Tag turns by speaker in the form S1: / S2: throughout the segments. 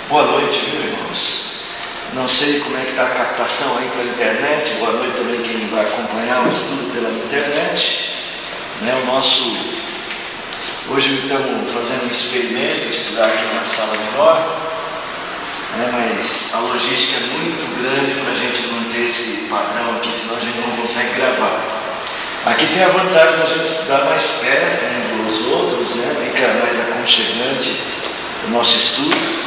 S1: Boa noite, viu, irmãos? Não sei como é que está a captação aí pela internet. Boa noite também quem vai acompanhar o estudo pela internet. Hoje estamos fazendo um experimento, estudar aqui numa sala menor, mas a logística é muito grande para a gente manter esse padrão aqui, senão a gente não consegue gravar. Aqui tem a vantagem de a gente estudar mais perto uns dos outros, fica mais aconchegante o nosso estudo.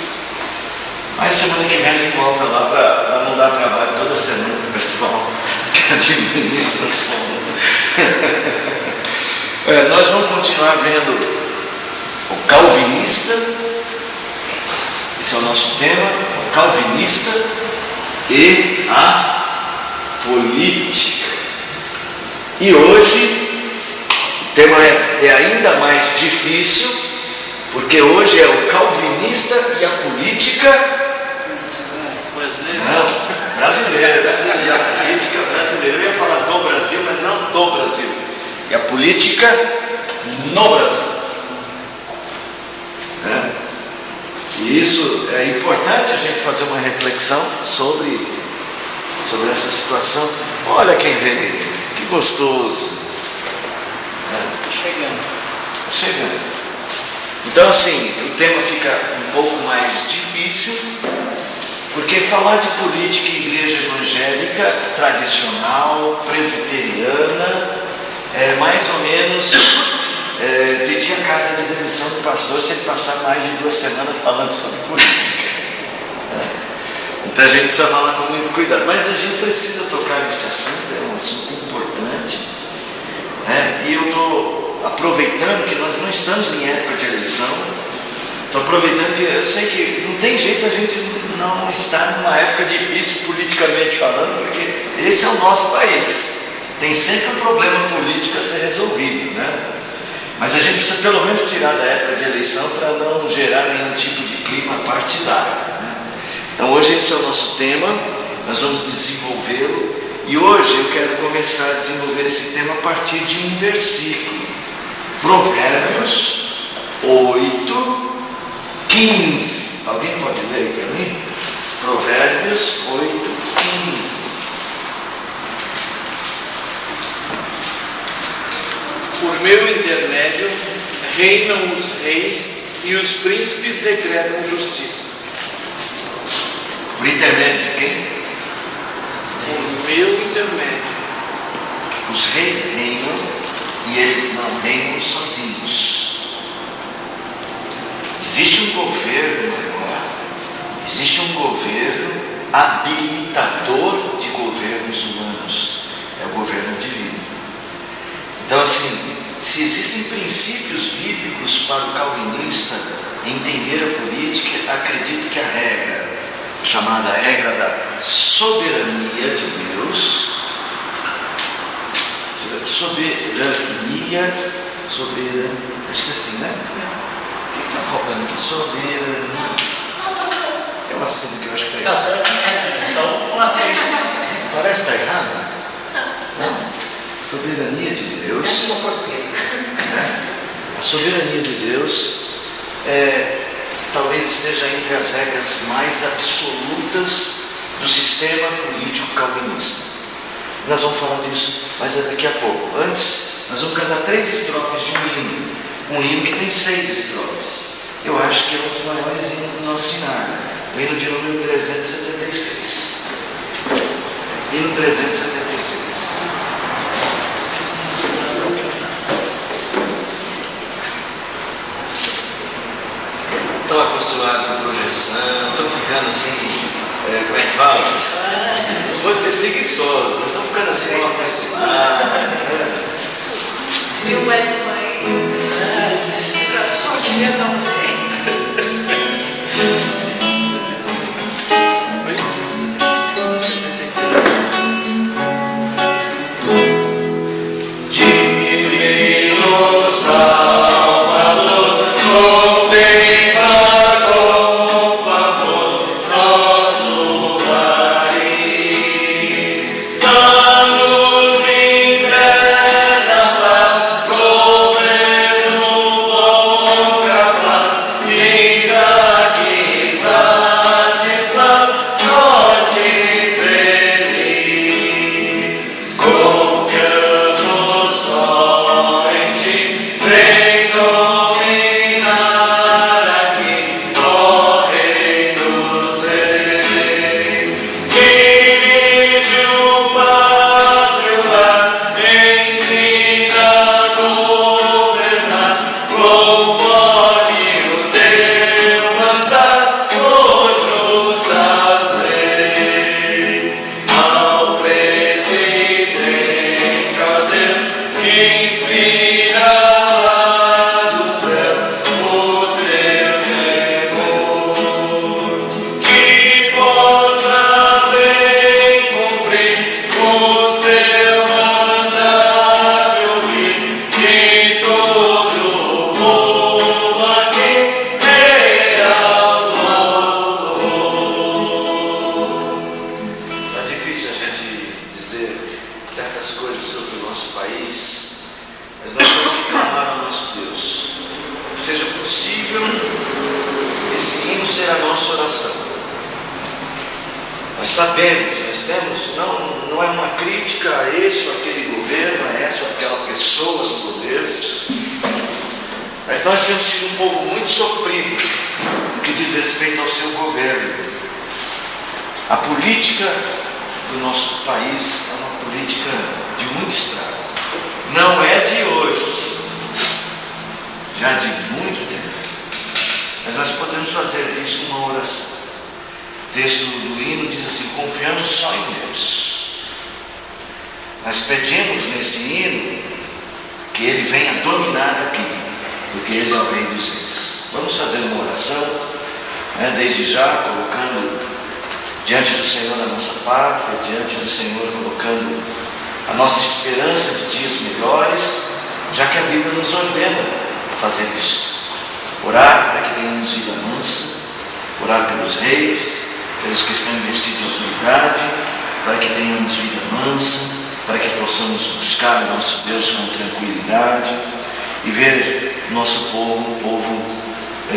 S1: Mas semana que vem a gente volta lá para não dar trabalho toda semana para o pessoal que administra o som. Nós vamos continuar vendo o calvinista, esse é o nosso tema, o calvinista e a política. E hoje o tema é ainda mais difícil, porque hoje é o calvinista e a política brasileira. E a política brasileira. Eu ia falar do Brasil, mas não do Brasil. E a política no Brasil. E isso é importante a gente fazer uma reflexão sobre essa situação. Olha quem veio, que gostoso. Está chegando. Então assim, o tema fica um pouco mais difícil, porque falar de política em igreja evangélica tradicional, presbiteriana, é mais ou menos pedir a carta de demissão do pastor se ele passar mais de 2 semanas falando sobre política. Então a gente precisa falar com muito cuidado, mas a gente precisa tocar nesse assunto, é um assunto importante. E eu estou aproveitando que nós não estamos em época de eleição, estou aproveitando que eu sei que não tem jeito a gente não estar numa época difícil politicamente falando, porque esse é o nosso país. Tem sempre um problema político a ser resolvido, Mas a gente precisa pelo menos tirar da época de eleição para não gerar nenhum tipo de clima partidário. Então hoje esse é o nosso tema, nós vamos desenvolvê-lo, e hoje eu quero começar a desenvolver esse tema a partir de um versículo. Provérbios 8, 15. Alguém pode ler aí para mim? Provérbios 8, 15.
S2: Por meu intermédio reinam os reis e os príncipes decretam justiça.
S1: Por intermédio de quem?
S2: Por meu intermédio.
S1: Os reis reinam e eles não reinam sozinhos. Existe um governo maior, existe um governo habilitador de governos humanos, é o governo divino. Então assim, se existem princípios bíblicos para o calvinista entender a política, acredito que a regra, chamada regra da soberania de Deus, acho que é assim, O que está faltando aqui? Soberania. É um acento que eu acho que está errado.
S3: Está certo, só um acento.
S1: Parece que está errado. Não. Soberania de Deus. A soberania de Deus talvez esteja entre as regras mais absolutas do sistema político calvinista. Nós vamos falar disso, mas é daqui a pouco. Antes, nós vamos cantar 3 estrofes de um hino. Um hino que tem 6 estrofes. Eu acho que é um dos maiores hinos do nosso cenário. O hino de número 376. Hino 376. Estão acostumados com projeção, estão ficando assim, como é que fala? Não vou dizer preguiçosos, mas estão ficando assim mal acostumados.
S4: E o Wesley? Só queria dar um jeito.
S1: Divino Salvador, contempla com favor nosso país. Dá-nos interna paz, governo bom, capaz. ser a nossa oração. Nós sabemos, nós temos, não é uma crítica a esse ou aquele governo, a essa ou aquela pessoa no governo, mas nós temos sido um povo muito sofrido no que diz respeito ao seu governo. A política do nosso país é uma política de muito estrago. Não é de hoje, já de muito tempo. Mas nós podemos fazer disso uma oração. O texto do hino diz assim: confiamos só em Deus. Nós pedimos neste hino que Ele venha dominar aqui, porque Ele é o Rei dos Reis. Vamos fazer uma oração, desde já, colocando diante do Senhor a nossa pátria, diante do Senhor colocando a nossa esperança de dias melhores, já que a Bíblia nos ordena fazer isso. Orar para que tenhamos vida mansa, orar pelos reis, pelos que estão investidos em autoridade, para que tenhamos vida mansa, para que possamos buscar o nosso Deus com tranquilidade e ver nosso povo, um povo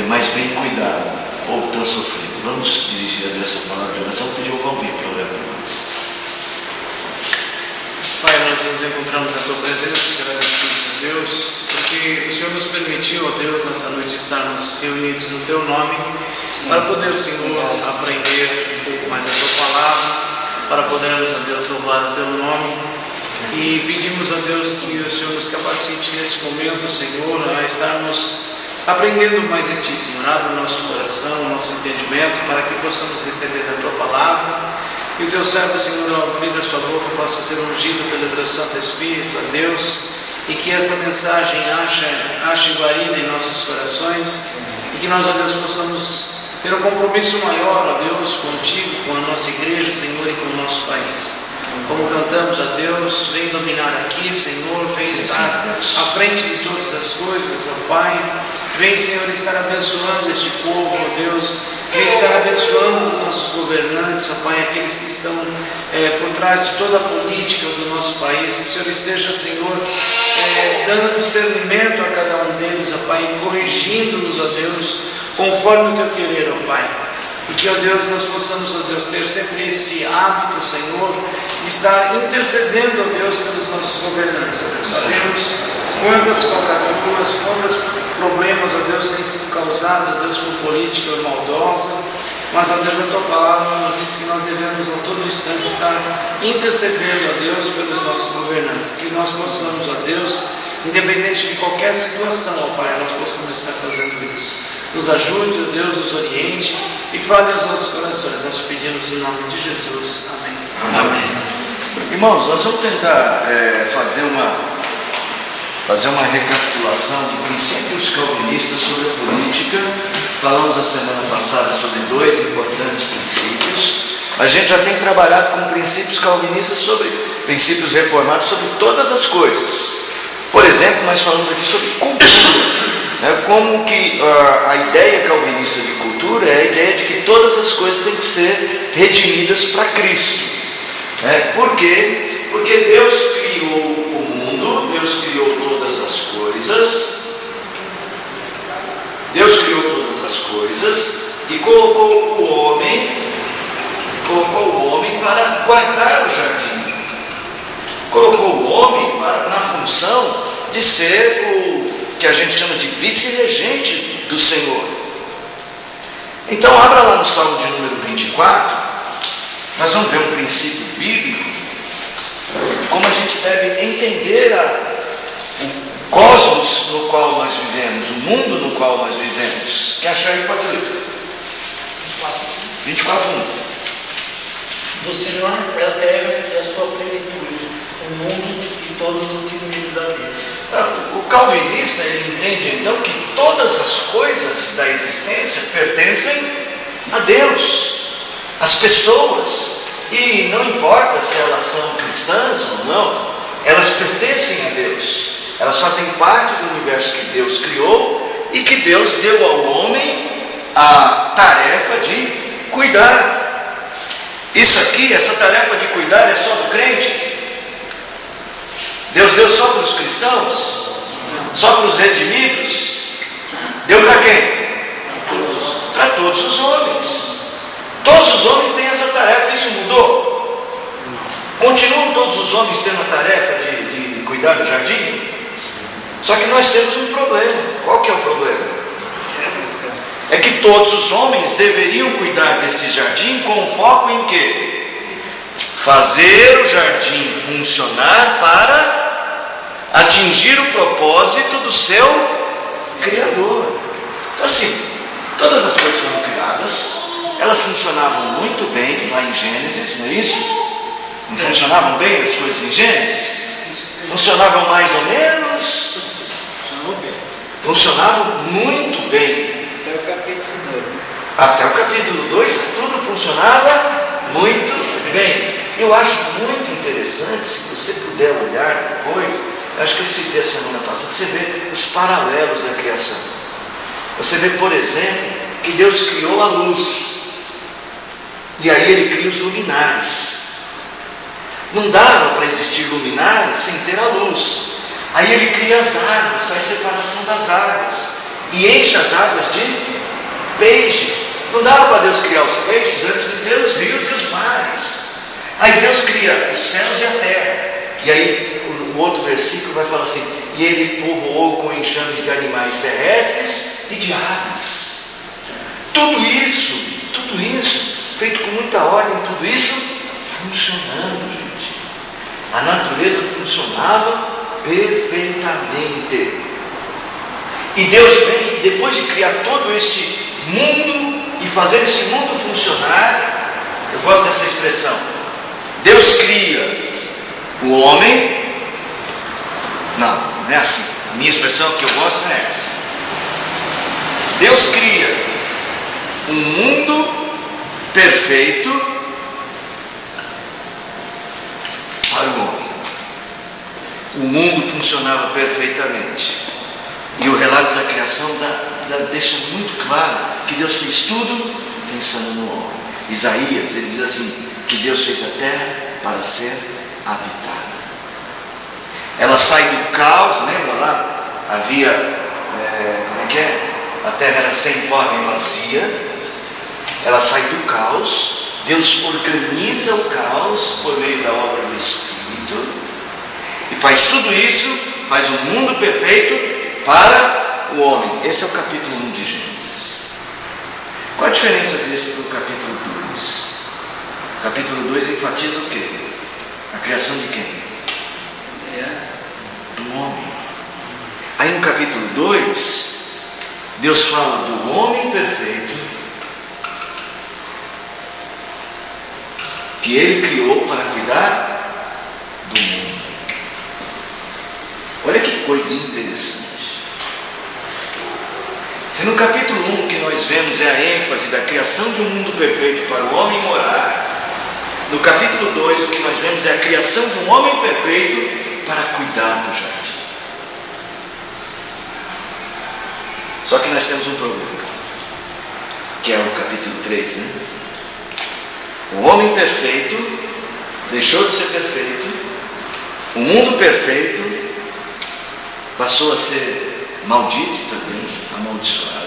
S1: mais bem cuidado, povo tão sofrido. Vamos dirigir a essa palavra de oração, pedir ao Valmir para orar por nós.
S2: Pai, nós nos encontramos na Tua presença e agradecemos a Deus, porque o Senhor nos permitiu, ó Deus, nessa noite estarmos reunidos no Teu nome, para poder, Senhor, aprender um pouco mais a Tua palavra, para podermos, ó Deus, louvar o Teu nome. E pedimos a Deus que o Senhor nos capacite nesse momento, Senhor, a estarmos aprendendo mais em Ti, Senhor. Abre o nosso coração, o nosso entendimento, para que possamos receber da Tua palavra. E o Teu servo, Senhor, ao abrir a Sua boca, possa ser ungido pelo Teu Santo Espírito, ó Deus, e que essa mensagem ache guarida em nossos corações, e que nós, ó Deus, possamos ter um compromisso maior, ó Deus, contigo, com a nossa igreja, Senhor, e com o nosso país. Como cantamos a Deus, vem dominar aqui, Senhor, vem estar à frente de todas as coisas, ó Pai. Vem, Senhor, estar abençoando este povo, ó Deus. Vem estar abençoando os nossos governantes, ó Pai, aqueles que estão por trás de toda a política do nosso país. Que o Senhor esteja, Senhor, dando discernimento a cada um deles, ó Pai, corrigindo-nos, ó Deus, conforme o Teu querer, ó Pai. E que, ó Deus, nós possamos, ó Deus, ter sempre esse hábito, Senhor, de estar intercedendo, ó Deus, pelos nossos governantes, ó Deus. Sabemos quantas falcatruas, quantos problemas, ó Deus, têm sido causados, ó Deus, por política maldosa, mas, ó Deus, a Tua palavra nos diz que nós devemos a todo instante estar intercedendo, ó Deus, pelos nossos governantes. Que nós possamos, ó Deus, independente de qualquer situação, ó Pai, nós possamos estar fazendo isso. Nos ajude, ó Deus, nos oriente e fale aos nossos corações. Nós pedimos em nome de Jesus. Amém.
S1: Amém. Irmãos, nós vamos tentar fazer uma recapitulação de princípios calvinistas sobre a política. Falamos a semana passada sobre 2 importantes princípios. A gente já tem trabalhado com princípios calvinistas sobre princípios reformados sobre todas as coisas. Por exemplo, nós falamos aqui sobre cultura. Como que a ideia calvinista de cultura é a ideia de que todas as coisas têm que ser redimidas para Cristo. Por quê? Porque Deus criou o mundo, Deus criou todas as coisas, e colocou o homem para guardar o jardim. Colocou o homem na função de ser o que a gente chama de vice-regente do Senhor. Então abra lá no Salmo de número 24, nós vamos ver um princípio bíblico, como a gente deve entender o cosmos no qual nós vivemos, o mundo no qual nós vivemos. Quem achar aí pode ler. 24:1.
S3: Do Senhor é a terra e a sua plenitude, o mundo e todos os que neles habitam.
S1: O calvinista, ele entende então que todas as coisas da existência pertencem a Deus, as pessoas, e não importa se elas são cristãs ou não, elas pertencem a Deus, elas fazem parte do universo que Deus criou e que Deus deu ao homem a tarefa de cuidar. Isso aqui, essa tarefa de cuidar é só do crente? Deus deu só para os cristãos? Só para os redimidos? Deu para quem? para todos os homens. Todos os homens têm essa tarefa. Isso mudou? Continuam todos os homens tendo a tarefa de cuidar do jardim? Só que nós temos um problema. Qual que é o problema? É que todos os homens deveriam cuidar desse jardim com foco em quê? Fazer o jardim funcionar para atingir o propósito do seu Criador. Então assim, todas as coisas foram criadas, elas funcionavam muito bem lá em Gênesis, não é isso? Não funcionavam bem as coisas em Gênesis? Funcionavam mais ou menos? Funcionavam muito bem. Até o capítulo 2, tudo funcionava muito bem. Eu acho muito interessante, se você puder olhar depois, acho que eu citei a semana passada, você vê os paralelos da criação. Você vê, por exemplo, que Deus criou a luz. E aí Ele cria os luminares. Não dava para existir luminares sem ter a luz. Aí Ele cria as águas, faz separação das águas. E enche as águas de peixes. Não dava para Deus criar os peixes antes de ter os rios e os mares. Aí Deus cria os céus e a terra. E aí o outro versículo vai falar assim: e Ele povoou com enxames de animais terrestres e de aves. Tudo isso, feito com muita ordem, tudo isso funcionando, gente. A natureza funcionava perfeitamente. E Deus vem, e depois de criar todo este mundo e fazer este mundo funcionar, eu gosto dessa expressão, Deus cria o homem. Não é assim. A minha expressão que eu gosto não é essa. Deus cria um mundo perfeito para o homem. O mundo funcionava perfeitamente. E o relato da criação deixa muito claro que Deus fez tudo pensando no homem. Isaías, ele diz assim, que Deus fez a terra para ser habitada. Ela sai do caos, lembra lá? Havia, como é que é? A terra era sem forma e vazia. Ela sai do caos. Deus organiza o caos por meio da obra do Espírito. E faz tudo isso, faz um mundo perfeito para o homem. Esse é o capítulo 1 de Gênesis. Qual a diferença desse para o capítulo 2? O capítulo 2 enfatiza o quê? A criação de quem? Do homem. Aí no capítulo 2, Deus fala do homem perfeito que Ele criou para cuidar do mundo. Olha que coisa interessante. Se no capítulo 1 que nós vemos é a ênfase da criação de um mundo perfeito para o homem morar, no capítulo 2 o que nós vemos é a criação de um homem perfeito para cuidar do jardim. Só que nós temos um problema, que é o capítulo 3, né? O homem perfeito deixou de ser perfeito, o mundo perfeito passou a ser maldito também, amaldiçoado.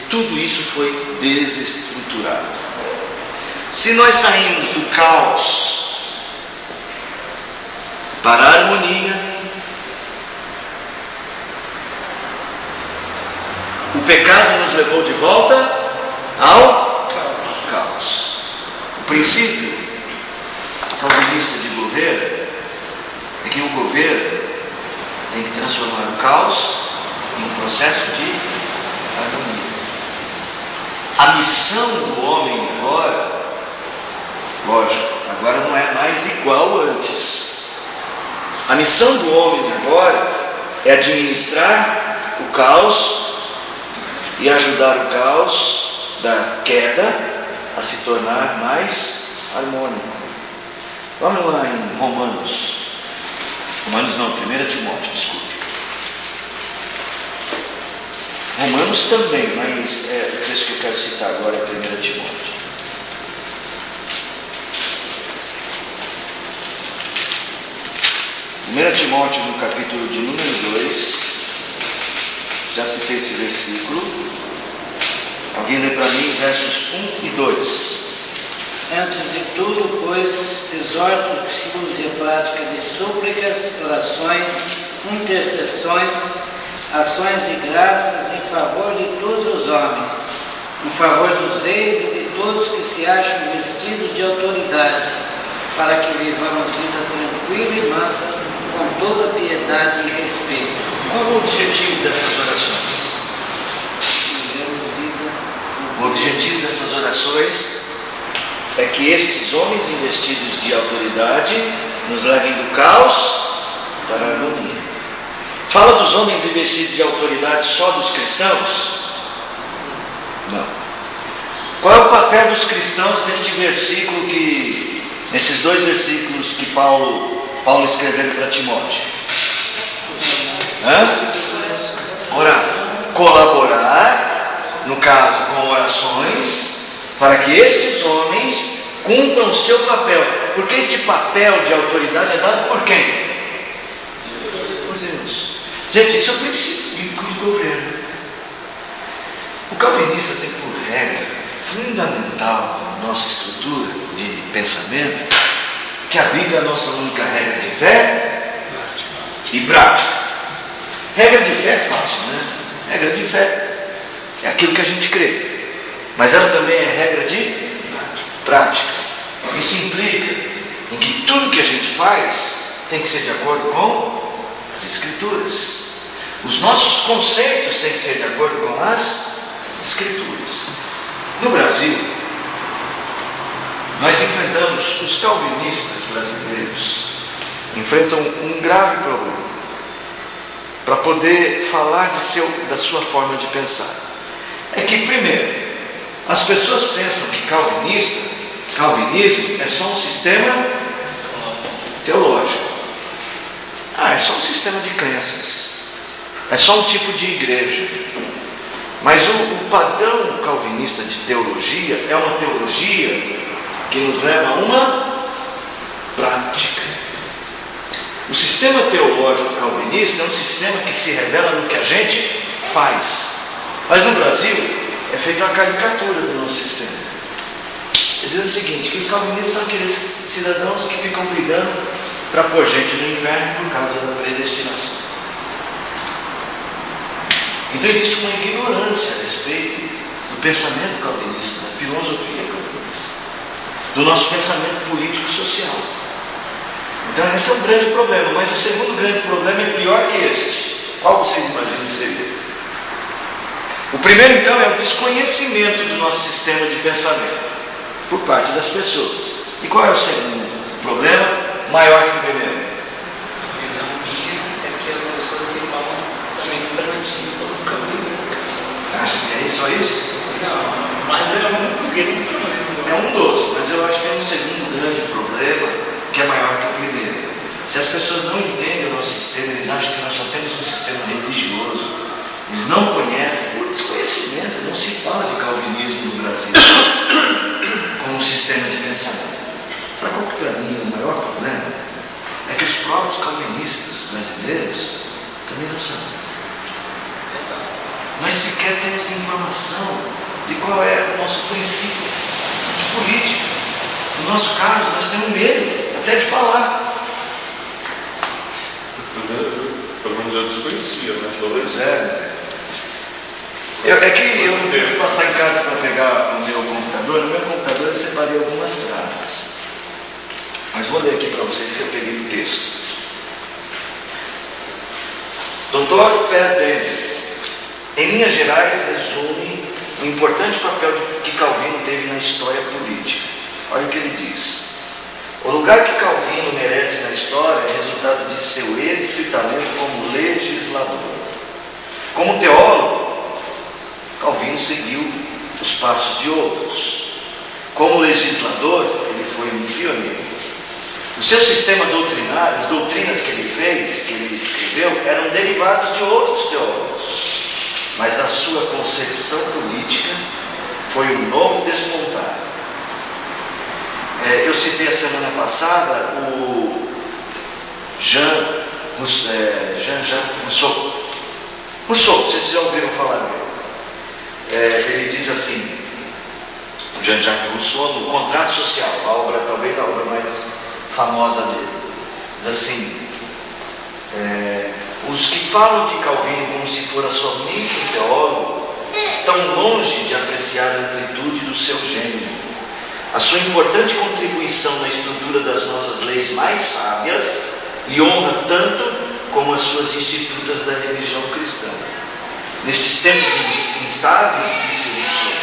S1: Tudo isso foi desestruturado. Se nós saímos do caos para a harmonia, o pecado nos levou de volta ao caos. O princípio calvinista de governo é que o governo tem que transformar o caos em um processo de harmonia. A missão do homem agora, lógico, agora não é mais igual antes. A missão do homem agora é administrar o caos e ajudar o caos da queda a se tornar mais harmônico. Vamos lá em Romanos não, 1 Timóteo, desculpe. Romanos também, mas o texto que eu quero citar agora é 1 Timóteo. Timóteo, no capítulo de número 2, já citei esse versículo. Alguém lê para mim versos 1 e 2.
S3: Antes de tudo, pois, exorto que se use a prática de súplicas, orações, intercessões, ações de graças em favor de todos os homens, em favor dos reis e de todos que se acham vestidos de autoridade, para que vivamos vida tranquila e mansa, com toda piedade e respeito.
S1: Qual é o objetivo dessas orações?
S3: Vivemos vida.
S1: O objetivo dessas orações é que estes homens investidos de autoridade nos levem do caos para a harmonia. Fala dos homens investidos de autoridade só dos cristãos? Não. Qual é o papel dos cristãos neste versículo nesses dois versículos que Paulo escreveu para Timóteo? Orar. Colaborar, no caso, com orações, para que estes homens cumpram o seu papel. Porque este papel de autoridade é dado por quem? Por Deus. Gente, isso é o princípio bíblico de governo. O calvinista tem por regra fundamental na nossa estrutura de pensamento que a Bíblia é a nossa única regra de fé e prática. Regra de fé é fácil, né? Regra de fé é aquilo que a gente crê. Mas ela também é regra de prática. Isso implica em que tudo que a gente faz tem que ser de acordo com as Escrituras. Os nossos conceitos têm que ser de acordo com as Escrituras. No Brasil, nós enfrentamos, os calvinistas brasileiros enfrentam um grave problema para poder falar da sua forma de pensar. É que, primeiro, as pessoas pensam que calvinismo é só um sistema teológico. É só um sistema de crenças. É só um tipo de igreja. Mas o padrão calvinista de teologia é uma teologia que nos leva a uma prática. O sistema teológico calvinista é um sistema que se revela no que a gente faz. Mas no Brasil é feita uma caricatura do nosso sistema. Dizendo o seguinte, que os calvinistas são aqueles cidadãos que ficam brigando para pôr gente no inferno por causa da predestinação. Então existe uma ignorância a respeito do pensamento calvinista, da filosofia calvinista, do nosso pensamento político-social. Então esse é um grande problema, mas o segundo grande problema é pior que este. Qual vocês imaginam que seria? O primeiro então é o desconhecimento do nosso sistema de pensamento por parte das pessoas. E qual é o segundo problema? Maior que o primeiro.
S5: A visão minha é que as pessoas que falam também não permitem todo o caminho.
S1: Acha que é só isso?
S5: Não, mas é um dos grandes problemas.
S1: É um dos, mas eu acho que é um segundo grande problema que é maior que o primeiro. Se as pessoas não entendem o nosso sistema, eles acham que nós só temos um sistema religioso. Eles não conhecem, por desconhecimento, não se fala de calvinismo no Brasil como um sistema de pensamento. Sabe qual que para mim é o maior problema? É que os próprios calvinistas brasileiros também não sabem.
S5: Exato.
S1: Nós sequer temos informação de qual é o nosso princípio de política. No nosso caso, nós temos medo até de falar.
S6: Pelo menos eu desconhecia, né?
S1: Pois é. É que eu não tive que passar em casa para pegar o meu computador. No meu computador eu separei algumas frases. Mas vou ler aqui para vocês que eu peguei o texto. Dr. Fairbairn, em linhas gerais, resume o importante papel que Calvino teve na história política. Olha o que ele diz. O lugar que Calvino merece na história é resultado de seu êxito e talento como legislador. Como teólogo, Calvino seguiu os passos de outros. Como legislador, ele foi um pioneiro. O seu sistema doutrinário, as doutrinas que ele fez, que ele escreveu, eram derivados de outros teólogos. Mas a sua concepção política foi um novo despontar. Eu citei a semana passada o Jean Rousseau. Rousseau, vocês já ouviram falar dele? ele diz assim, o Jean-Jacques Rousseau, no Contrato Social, talvez a obra mais famosa dele, diz assim, os que falam de Calvino como se fora somente um teólogo estão longe de apreciar a amplitude do seu gênero, a sua importante contribuição na estrutura das nossas leis mais sábias lhe honra tanto como as suas institutas da religião cristã. Nesses tempos instáveis, disse Rousseau,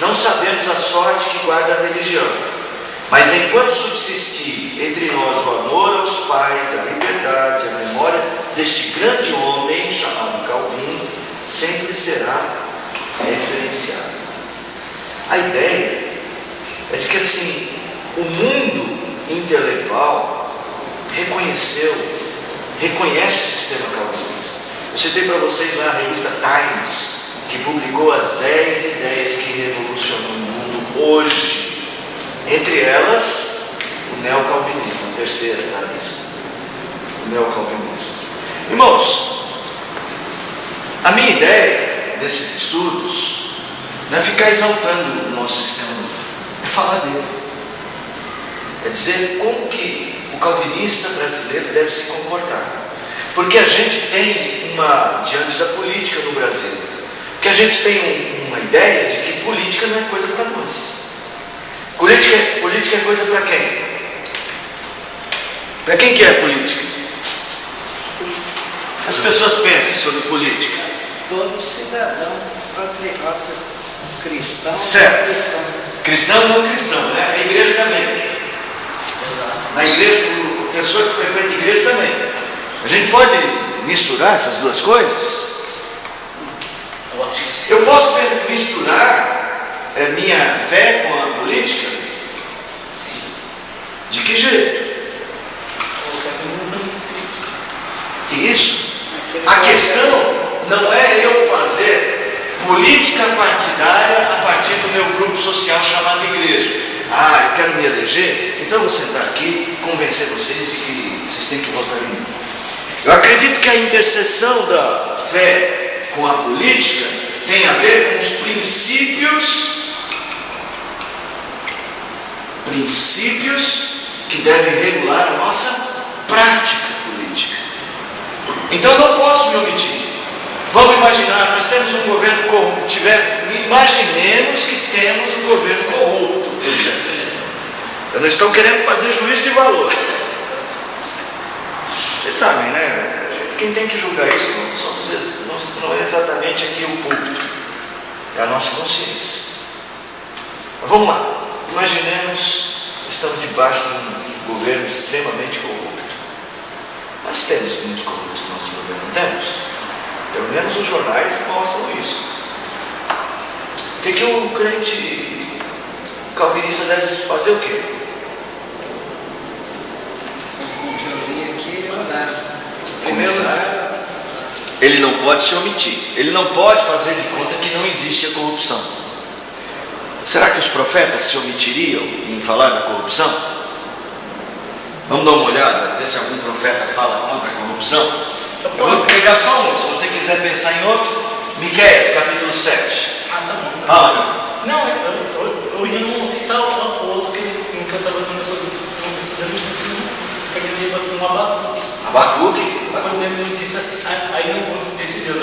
S1: não sabemos a sorte que guarda a religião, mas enquanto subsistir entre nós o amor aos pais, a liberdade, a memória deste grande homem chamado Calvino, sempre será referenciado. A ideia é de que assim, o mundo intelectual reconhece o sistema calvinista. Eu citei para vocês lá a revista Times, que publicou as 10 ideias que revolucionam o mundo hoje. Entre elas, o neocalvinismo, a terceira da lista. O neocalvinismo. Irmãos, a minha ideia desses estudos não é ficar exaltando o nosso sistema, é falar dele. É dizer como que o calvinista brasileiro deve se comportar. Porque a gente tem diante da política no Brasil, porque a gente tem uma ideia de que política não é coisa para nós. Política é coisa para quem? Para quem que é política? As pessoas pensam sobre política.
S3: Todo cidadão patriota cristão.
S1: Certo. Cristão não cristão, né? A igreja também. Na igreja, a pessoa que frequenta a igreja também. A gente pode misturar essas duas coisas? Eu posso misturar minha fé com a política?
S5: Sim.
S1: De que jeito? Isso. A questão não é eu fazer política partidária a partir do meu grupo social chamado igreja. Eu quero me eleger, então eu vou sentar aqui e convencer vocês de que vocês têm que votar em mim. Eu acredito que a interseção da fé com a política tem a ver com os princípios que devem regular a nossa prática política. Então eu não posso me omitir. Vamos imaginar, nós temos um governo corrupto. Imaginemos que temos um governo corrupto, por exemplo. Eu não estou querendo fazer juízo de valor. Vocês sabem, né? Quem tem que julgar isso não é exatamente aqui o público, é a nossa consciência. Mas vamos lá. Imaginemos que estamos debaixo de um governo extremamente corrupto. Nós temos muitos corruptos no nosso governo, não temos? Pelo menos os jornais mostram isso. O que o crente calvinista deve fazer o quê?
S3: Eu vim aqui orar.
S1: Começar. Ele não pode se omitir. Ele não pode fazer de conta que não existe a corrupção. Será que os profetas se omitiriam em falar da corrupção? Vamos dar uma olhada, ver se algum profeta fala contra a corrupção. Eu vou pegar só um, se você quiser pensar em outro. Miqueias, capítulo 7.
S5: Tá bom.
S1: Fala.
S5: Não, eu ia não citar o outro que eu estava estudando, aquele livro aqui, um Abacuque.
S1: Abacuque.
S5: Quando ele disse assim, aí eu decidi, eu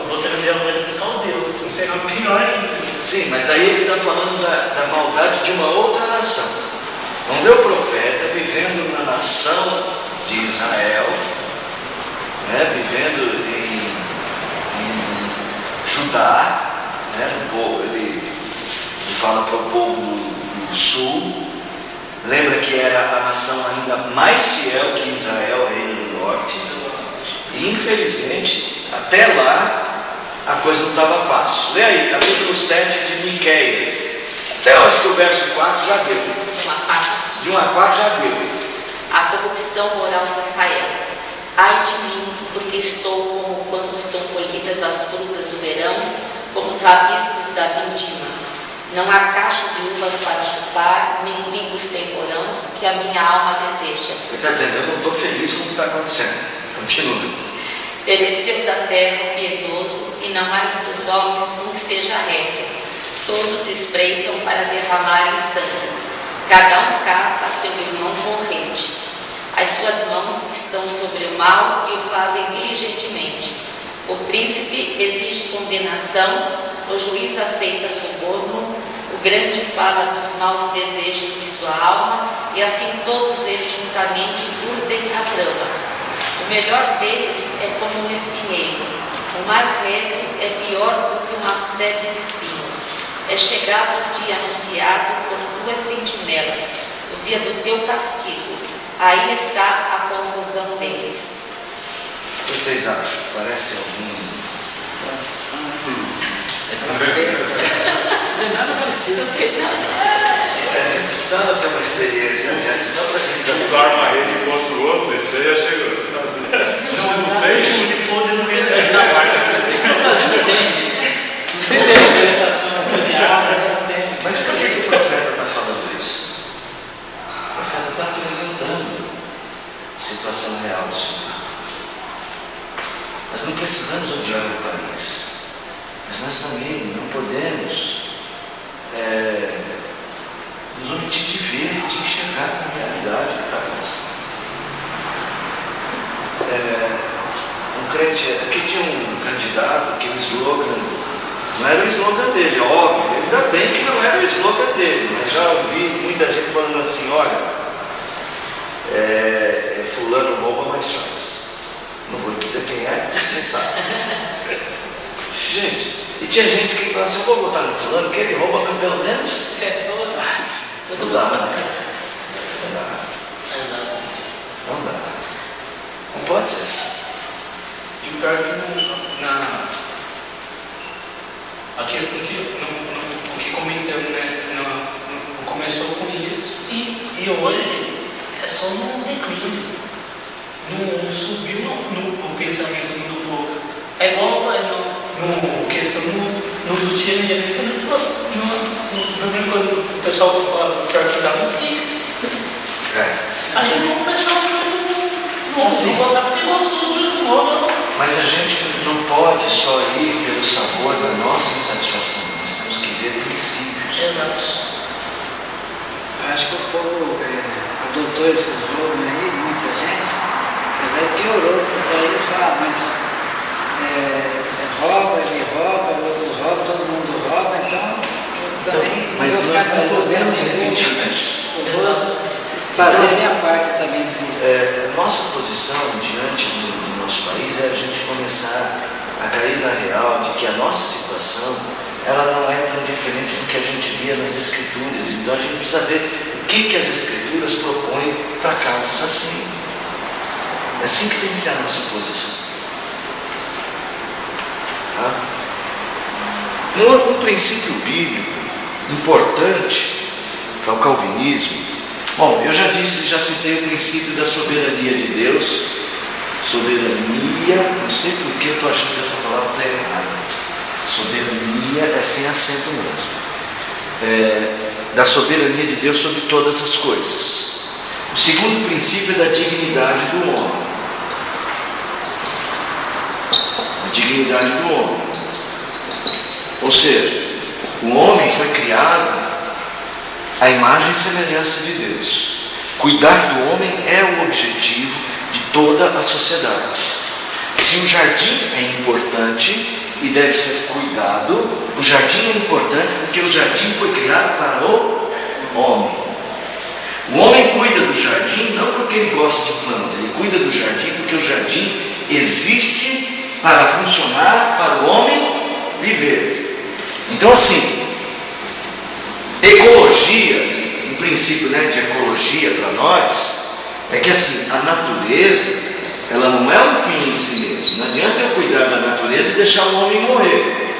S5: vou trazer a moeda dos caldeus, não sei, não pior ainda.
S1: Sim, mas aí ele está falando da maldade de uma outra nação. Vamos ver o profeta vivendo na nação de Israel, né, vivendo em Judá, né, ele fala para o povo do sul. Lembra que era a nação ainda mais fiel que Israel, reino do norte. E infelizmente, até lá, a coisa não estava fácil. Lê aí, capítulo 7 de Miqueias. Até eu acho que o verso 4 já deu. De 1 a 4 já deu.
S7: A corrupção moral de Israel. Ai de mim, porque estou como quando são colhidas as frutas do verão, como os rabiscos da vindima. Não há cacho de uvas para chupar, nem figos temporãos que a minha alma deseja.
S1: Ele está dizendo, eu não estou feliz com o que está acontecendo. Continua.
S7: Pereceu da terra o piedoso, e não há entre os homens um que seja reto. Todos espreitam para derramarem sangue. Cada um caça a seu irmão com rede. As suas mãos estão sobre o mal e o fazem diligentemente. O príncipe exige condenação, o juiz aceita suborno, o grande fala dos maus desejos de sua alma, e assim todos eles juntamente urdem a trama. O melhor deles é como um espinheiro, o mais reto é pior do que uma sebe de espinhos. É chegado o dia anunciado por tuas sentinelas, o dia do teu castigo. Aí está a confusão deles.
S1: O que vocês acham? Parece algum...
S3: Não tem nada parecido.
S1: Precisava ter uma experiência dessa, só para a gente saber.
S6: Usar uma rede contra o outro, isso aí já chegou. Não tem isso.
S5: De poder não ver na quarta. No Brasil não tem. Não tem orientação planeada, não tem.
S1: Mas por que o profeta está falando isso? O profeta está apresentando a situação real do Senhor. Nós não precisamos odiar o país, mas nós também não podemos nos omitir de ver, de enxergar a realidade que está acontecendo. Um crente, aqui tinha um candidato que o slogan não era o slogan dele, óbvio, ainda bem que não era o slogan dele, mas já ouvi muita gente falando assim, olha, fulano rouba, mas faz. Não vou dizer quem é, porque vocês sabem. Gente, e tinha gente que falava assim, eu vou votar no fulano, que ele rouba, mas pelo menos faz. Não dá, né? Não dá. Não dá. Não pode ser assim.
S5: E o pior é que a questão o que comentamos, né, começou com isso e hoje é só no declínio, não subiu no pensamento do povo. É igual no questão no rotina e quando o pessoal fala pior que dá, não fica. Aí o pessoal não botar porque gostou do jogo.
S1: Mas a gente não pode só ir pelo sabor da nossa insatisfação, nós temos que ver princípios.
S5: Exato.
S3: Eu acho que o povo adotou esse slogan aí, muita gente, mas aí piorou porque aí eles falam, mas rouba, ele rouba, outros roubam, todo mundo rouba, então também.
S1: Mas nós não podemos repetir isso.
S3: Eu vou fazer a minha parte também.
S1: Nossa posição diante do nosso país é a gente começar a cair na real de que a nossa situação ela não é tão diferente do que a gente via nas Escrituras. Então a gente precisa ver o que as Escrituras propõem para casos assim. É assim que tem que ser a nossa posição. Um princípio bíblico importante para o calvinismo. Bom, eu já citei o princípio da soberania de Deus. Soberania, não sei por que eu estou achando que essa palavra está errada. Soberania é sem acento mesmo. Da soberania de Deus sobre todas as coisas. O segundo princípio é da dignidade do homem. A dignidade do homem. Ou seja, o homem foi criado à imagem e semelhança de Deus. Cuidar do homem é o objetivo de toda a sociedade. Se o jardim é importante e deve ser cuidado, o jardim é importante porque o jardim foi criado para o homem. O homem cuida do jardim não porque ele gosta de planta, ele cuida do jardim porque o jardim existe para funcionar, para o homem viver. Então assim, ecologia, um princípio de ecologia para nós, é que assim, a natureza, ela não é um fim em si mesmo. Não adianta eu cuidar da natureza e deixar o homem morrer.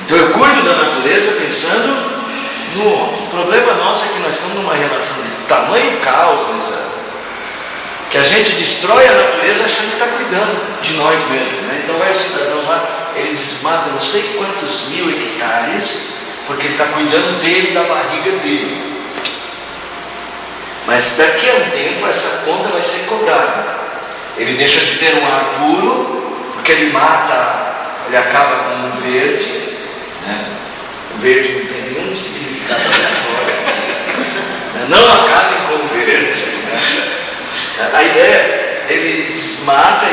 S1: Então eu cuido da natureza pensando no homem. O problema nosso é que nós estamos numa relação de tamanho caos que a gente destrói a natureza achando que está cuidando de nós mesmos. Então vai o cidadão lá, ele desmata não sei quantos 1000 hectares, porque ele está cuidando dele, da barriga dele. Mas daqui a um tempo essa conta vai ser cobrada. Ele deixa de ter um ar puro, porque ele mata, ele acaba com o verde, né? O verde não tem nenhum significado aleatório. Não acabem com o verde. Né? A ideia, ele desmata,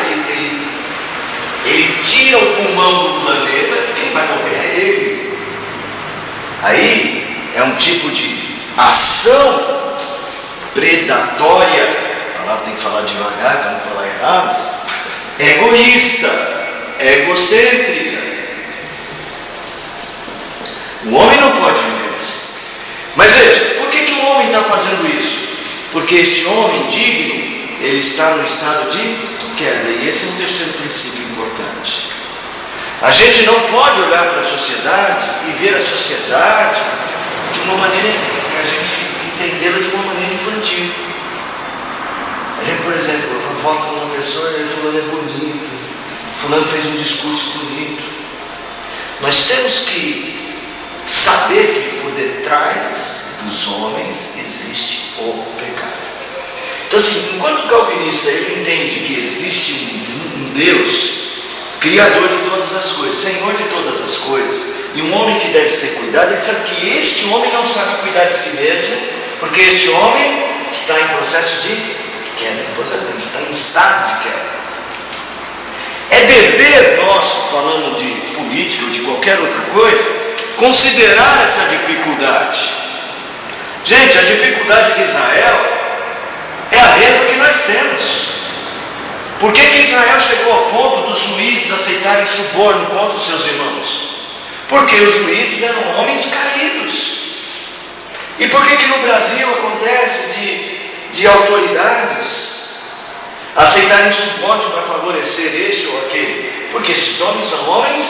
S1: ele tira o pulmão do planeta, quem vai morrer é ele. Aí é um tipo de ação predatória, a palavra tem que falar devagar para não falar errado, egoísta, egocêntrica. O homem não pode viver assim. Mas veja, por que o homem está fazendo isso? Porque este homem digno, ele está no estado de queda. E esse é um terceiro princípio importante. A gente não pode olhar para a sociedade e ver a sociedade de uma maneira, a gente entendê-la de uma maneira infantil. A gente, por exemplo, eu volto com uma pessoa e fulano é bonito, fulano fez um discurso bonito. Nós temos que saber que por detrás dos homens existe o pecado. Então assim, enquanto o calvinista ele entende que existe um Deus, Criador de todas as coisas, Senhor de todas as coisas, e um homem que deve ser cuidado, ele sabe que este homem não sabe cuidar de si mesmo, porque este homem está em processo de queda, ele está em estado de queda. É dever nosso, falando de política ou de qualquer outra coisa, considerar essa dificuldade. Gente, a dificuldade de Israel é a mesma que nós temos. Por que Israel chegou ao ponto dos juízes aceitarem suborno contra os seus irmãos? Porque os juízes eram homens caídos. E por que no Brasil acontece de autoridades aceitarem subornos para favorecer este ou aquele? Porque esses homens são homens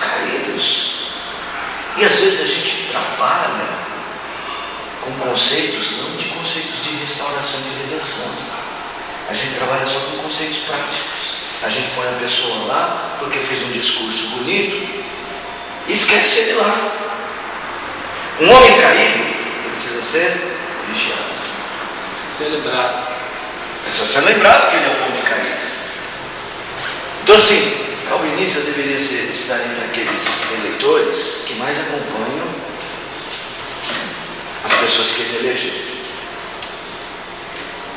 S1: caídos. E às vezes a gente trabalha com conceitos, não de conceitos de restauração e de redenção. A gente trabalha só com conceitos práticos. A gente põe a pessoa lá porque fez um discurso bonito e esquece ele lá. Um homem caído precisa ser vigiado.
S2: Precisa ser lembrado.
S1: Precisa ser lembrado que ele é um homem caído. Então assim, calvinista deveria estar entre aqueles eleitores que mais acompanham as pessoas que ele elegeu.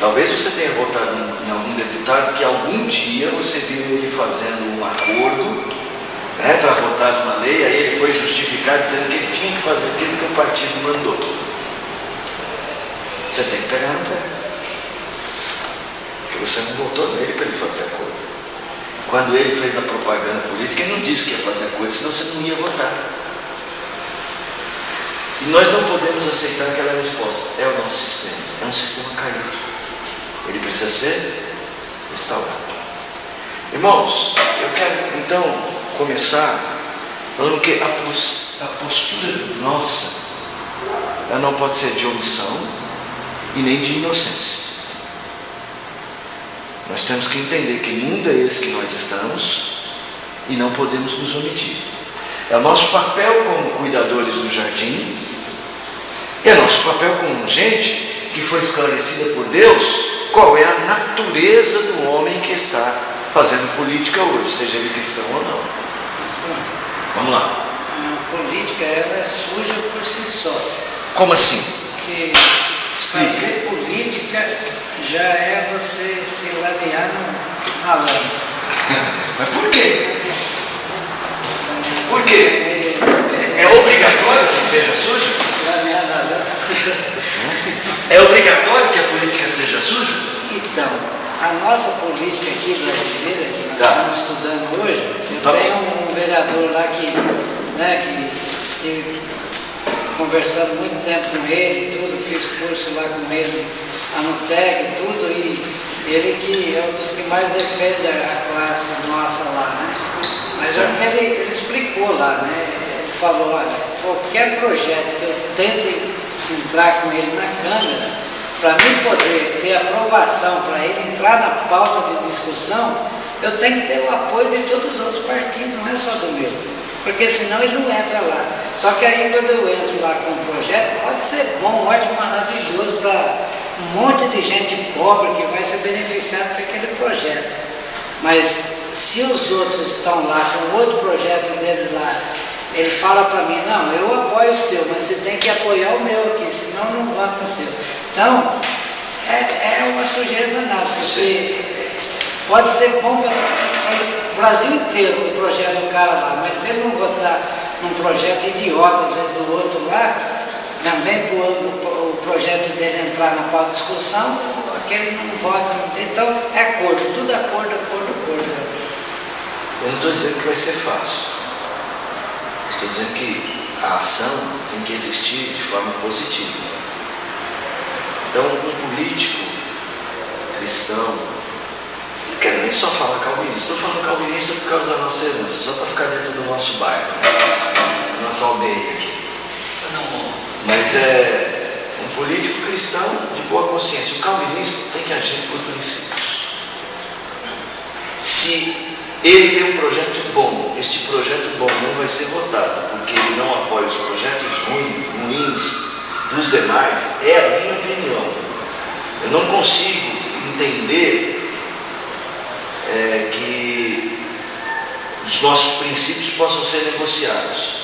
S1: Talvez você tenha votado em algum deputado que algum dia você viu ele fazendo um acordo, né, para votar numa lei, aí ele foi justificar dizendo que ele tinha que fazer aquilo que o partido mandou. Você tem que pegar no pé. Porque você não votou nele para ele fazer acordo. Quando ele fez a propaganda política, ele não disse que ia fazer acordo, senão você não ia votar. E nós não podemos aceitar aquela resposta. É o nosso sistema. É um sistema caído. Ele precisa ser restaurado. Irmãos, eu quero então começar falando que a postura nossa, ela não pode ser de omissão e nem de inocência. Nós temos que entender que mundo é esse que nós estamos e não podemos nos omitir. É o nosso papel como cuidadores do jardim, e é nosso papel como gente que foi esclarecida por Deus qual é a natureza do homem que está fazendo política hoje, seja ele cristão ou não. Vamos lá.
S3: A política ela é suja por si só.
S1: Como assim?
S3: Porque fazer política já é você se lamear no malandro.
S1: Mas por quê? Por quê? É obrigatório que seja suja?
S3: Lamear malandro.
S1: É obrigatório que a política seja suja?
S3: Então, a nossa política aqui brasileira, que nós estamos estudando hoje, eu tenho um vereador lá que tive conversando muito tempo com ele, tudo, fiz curso lá com ele, a Nuteg e tudo, e ele que é um dos que mais defende a classe nossa lá, né? Mas ele explicou lá, né? Ele falou, olha, qualquer projeto que eu tente entrar com ele na Câmara, para mim poder ter aprovação, para ele entrar na pauta de discussão, eu tenho que ter o apoio de todos os outros partidos, não é só do meu, porque senão ele não entra lá. Só que aí quando eu entro lá com um projeto, pode ser bom, ótimo, maravilhoso para um monte de gente pobre que vai ser beneficiada com aquele projeto. Mas se os outros estão lá com outro projeto deles lá, ele fala para mim, não, eu apoio o seu, mas você tem que apoiar o meu aqui, senão eu não voto no seu. Então, é uma sujeira danada, porque pode ser bom para o Brasil inteiro o projeto do cara lá, mas se ele não votar num projeto idiota, às vezes do outro lá, também para o projeto dele entrar na pauta de discussão, aquele não vota, então é acordo, tudo acordo.
S1: Eu não estou dizendo que vai ser fácil. Estou dizendo que a ação tem que existir de forma positiva. Então, um político cristão, não quero nem só falar calvinista, estou falando calvinista por causa da nossa herança, só para ficar dentro do nosso bairro, da nossa aldeia aqui. Mas é um político cristão de boa consciência. O calvinista tem que agir por princípios. Se ele tem um projeto bom, este projeto bom não vai ser votado, porque ele não apoia os projetos ruins dos demais, é a minha opinião. Eu não consigo entender que os nossos princípios possam ser negociados.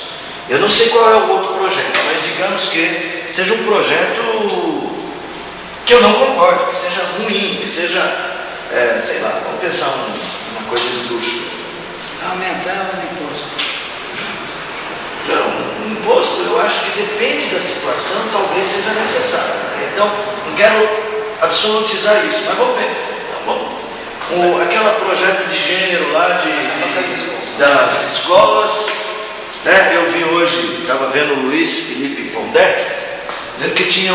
S1: Eu não sei qual é o outro projeto, mas digamos que seja um projeto que eu não concordo, que seja ruim, que seja, sei lá, vamos pensar uma coisa esdrúxula.
S3: Aumentar o imposto.
S1: Então, o imposto, eu acho que depende da situação, talvez seja necessário. Então, não quero absolutizar isso, mas vamos ver. Tá bom? Aquele projeto de gênero lá das escolas, né? Eu vi hoje, estava vendo o Luiz Felipe Pondé, dizendo que tem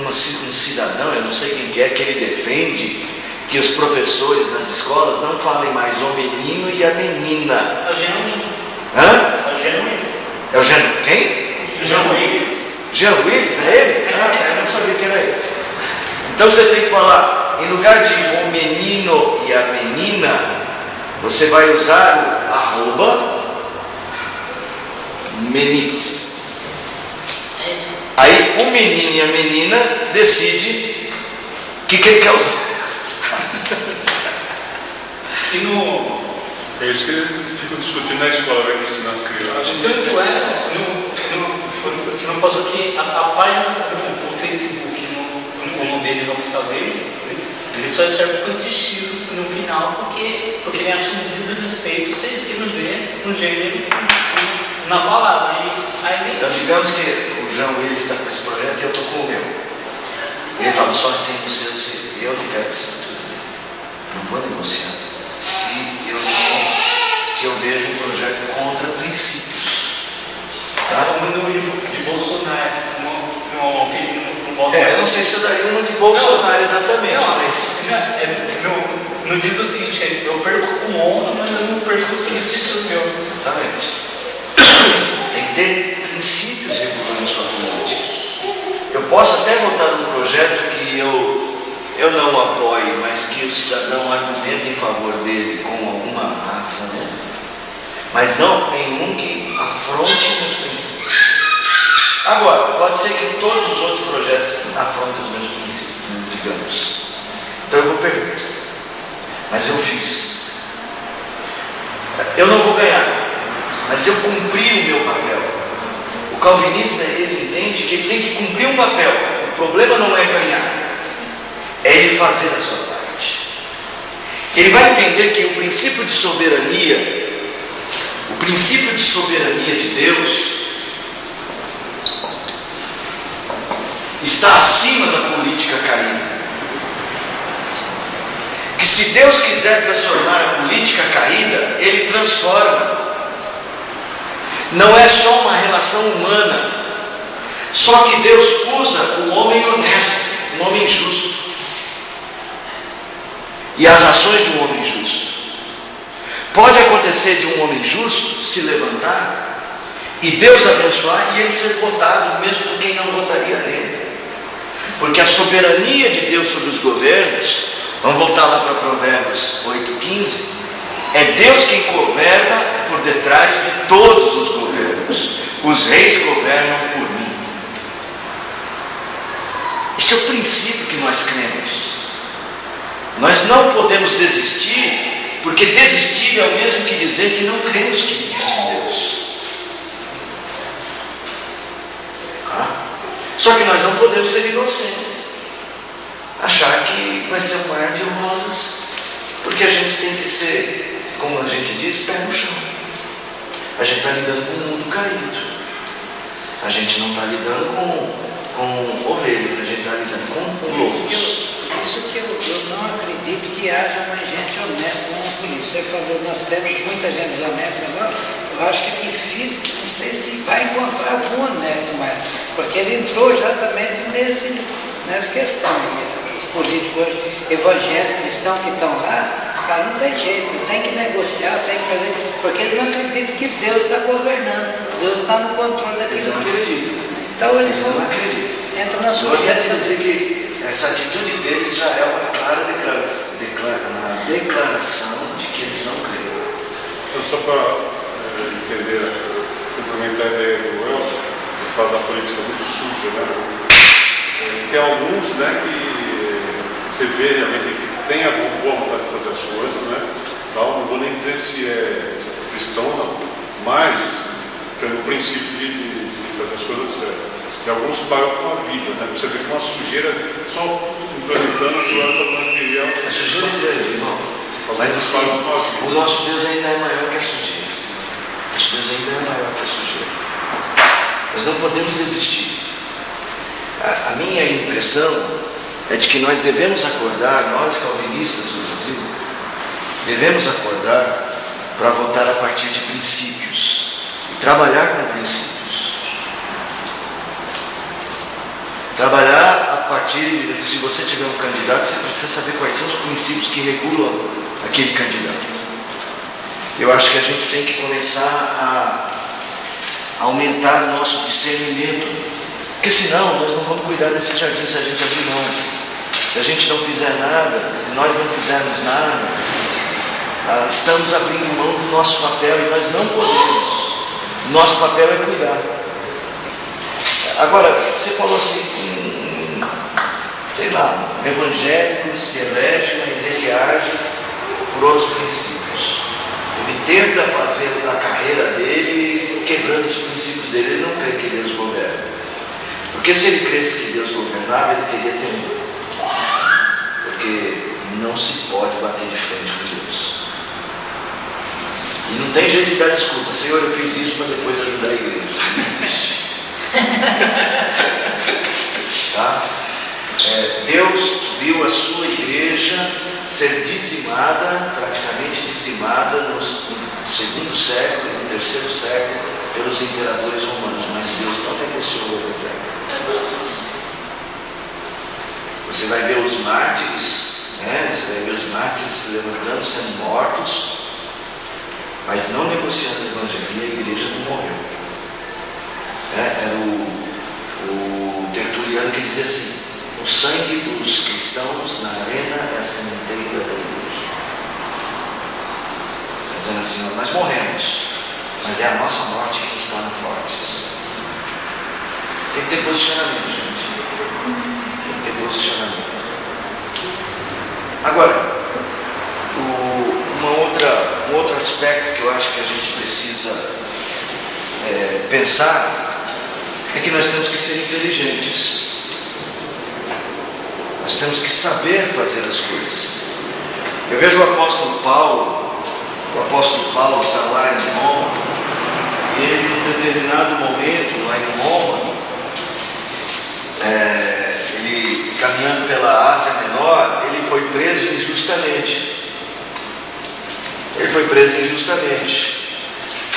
S1: um cidadão, eu não sei quem que ele defende que os professores nas escolas não falem mais o menino e a menina.
S5: É o Jean Willis.
S1: Hã?
S5: É o Jean Willis.
S1: É o Jean quem?
S5: O Jean Willis.
S1: Jean Willis, é ele? Eu não sabia que era ele. Então você tem que falar, em lugar de o menino e a menina, você vai usar o arroba menites. Aí o menino e a menina decide o que ele quer usar.
S5: E no...
S6: É isso que eles ficam discutindo na escola, vai ensinar as crianças.
S5: Tanto é, não passou que a página do Facebook, no dele, no oficial dele, ele só escreve com esse X no final, porque ele acha um desrespeito se ele não vê um gênero na palavra.
S1: Então digamos que o João Willis está com esse projeto e eu estou com o meu. Ele fala só assim no seu, eu não quero que seja tudo bem. Não vou negociar. Se eu vejo um projeto contra princípios.
S5: Tá falando de Bolsonaro,
S1: eu não sei se eu daria uma de Bolsonaro exatamente, mas...
S5: Não diz o seguinte, eu perco com honra, mas eu não perco os princípios meus.
S1: Exatamente. Tem que ter princípios regulando sua política. Eu posso até votar num projeto que eu não apoio, mas que o cidadão argumenta em favor dele com alguma razão, mas não nenhum que afronte meus princípios. Agora, pode ser que todos os outros projetos afrontem os meus princípios, digamos. Então eu vou perder. Mas eu fiz. Eu não vou ganhar, mas eu cumpri o meu papel. O calvinista, ele entende que ele tem que cumprir um papel. O problema não é ganhar, é ele fazer a sua parte. Ele vai entender que o princípio de soberania de Deus está acima da política caída. Que se Deus quiser transformar a política caída, Ele transforma. Não é só uma relação humana, só que Deus usa o homem honesto, um homem justo, e as ações de um homem justo. Pode acontecer de um homem justo se levantar e Deus abençoar e ele ser votado, mesmo por quem não votaria nele. Porque a soberania de Deus sobre os governos, vamos voltar lá para Provérbios 8,15, é Deus quem governa por detrás de todos os governos. Os reis governam por mim. Este é o princípio que nós cremos. Nós não podemos desistir Porque desistir é o mesmo que dizer que não cremos que existe Deus. Só que nós não podemos ser inocentes, achar que vai ser um mar de rosas, porque a gente tem que ser, como a gente diz, pé no chão. A gente está lidando com um mundo caído. A gente não está lidando com ovelhas, a gente está lidando com lobos.
S3: Isso que eu não acredito que haja mais gente honesta na polícia. Você falou, nós temos muita gente desonesta agora. Eu acho que é difícil, não sei se vai encontrar algum honesto mais. Porque ele entrou exatamente nessa questão. Os políticos hoje, evangélicos, cristãos que estão lá, cara, não tem jeito, tem que negociar, tem que fazer. Porque eles não acreditam que Deus está governando, Deus está no controle daquilo.
S1: Eles não acreditam.
S3: Então eles
S1: não acreditam.
S3: Entram na sua
S1: Eu quero dizer que essa atitude deles já é uma clara declaração de que eles não creem.
S6: Então, só para entender, complementar a ideia do Elton, que fala da política muito suja, né? Tem alguns, né, que você vê realmente que tem a boa vontade de fazer as coisas, né? Tal, não vou nem dizer se é cristão ou não, mas pelo princípio de fazer as coisas certas. E alguns pagam com a vida, né? Você vê com uma sujeira só implementando a sua material.
S1: A sujeira é grande, irmão. Mas assim, o nosso Deus ainda é maior que a sujeira. Nosso Deus ainda é maior que a sujeira. Nós não podemos desistir. A minha impressão é de que nós devemos acordar, nós calvinistas do Brasil, devemos acordar para votar a partir de princípios e trabalhar com princípios. Trabalhar a partir de, se você tiver um candidato, você precisa saber quais são os princípios que regulam aquele candidato. Eu acho que a gente tem que começar a aumentar o nosso discernimento, porque senão nós não vamos cuidar desse jardim se a gente abrir mão. Se a gente não fizer nada, se nós não fizermos nada, estamos abrindo mão do nosso papel e nós não podemos. Nosso papel é cuidar. Agora, você falou assim, sei lá, um evangélico se elege, mas ele age por outros princípios. Ele tenta fazer a carreira dele quebrando os princípios dele. Ele não crê que Deus governa. Porque se ele cresce que Deus governava, ele teria temor. Porque não se pode bater de frente com Deus. E não tem jeito de dar desculpa. Senhor, eu fiz isso para depois ajudar a igreja. Não existe. Tá? Deus viu a sua igreja ser dizimada, praticamente dizimada no segundo século e no terceiro século pelos imperadores romanos, mas Deus não negociou o evangelho. Você vai ver os mártires, você vai ver os mártires se levantando, sendo mortos, mas não negociando o evangelho, e a igreja não morreu. Era o Tertuliano que dizia assim: o sangue dos cristãos na arena é a sementeira da igreja. Está dizendo assim: nós morremos, mas é a nossa morte que nos torna fortes. Tem que ter posicionamento, gente. Tem que ter posicionamento. Agora, um outro aspecto que eu acho que a gente precisa pensar é que nós temos que ser inteligentes. Nós temos que saber fazer as coisas. Eu vejo o apóstolo Paulo está lá em Roma, e ele, em determinado momento, lá em Roma, ele caminhando pela Ásia Menor, ele foi preso injustamente.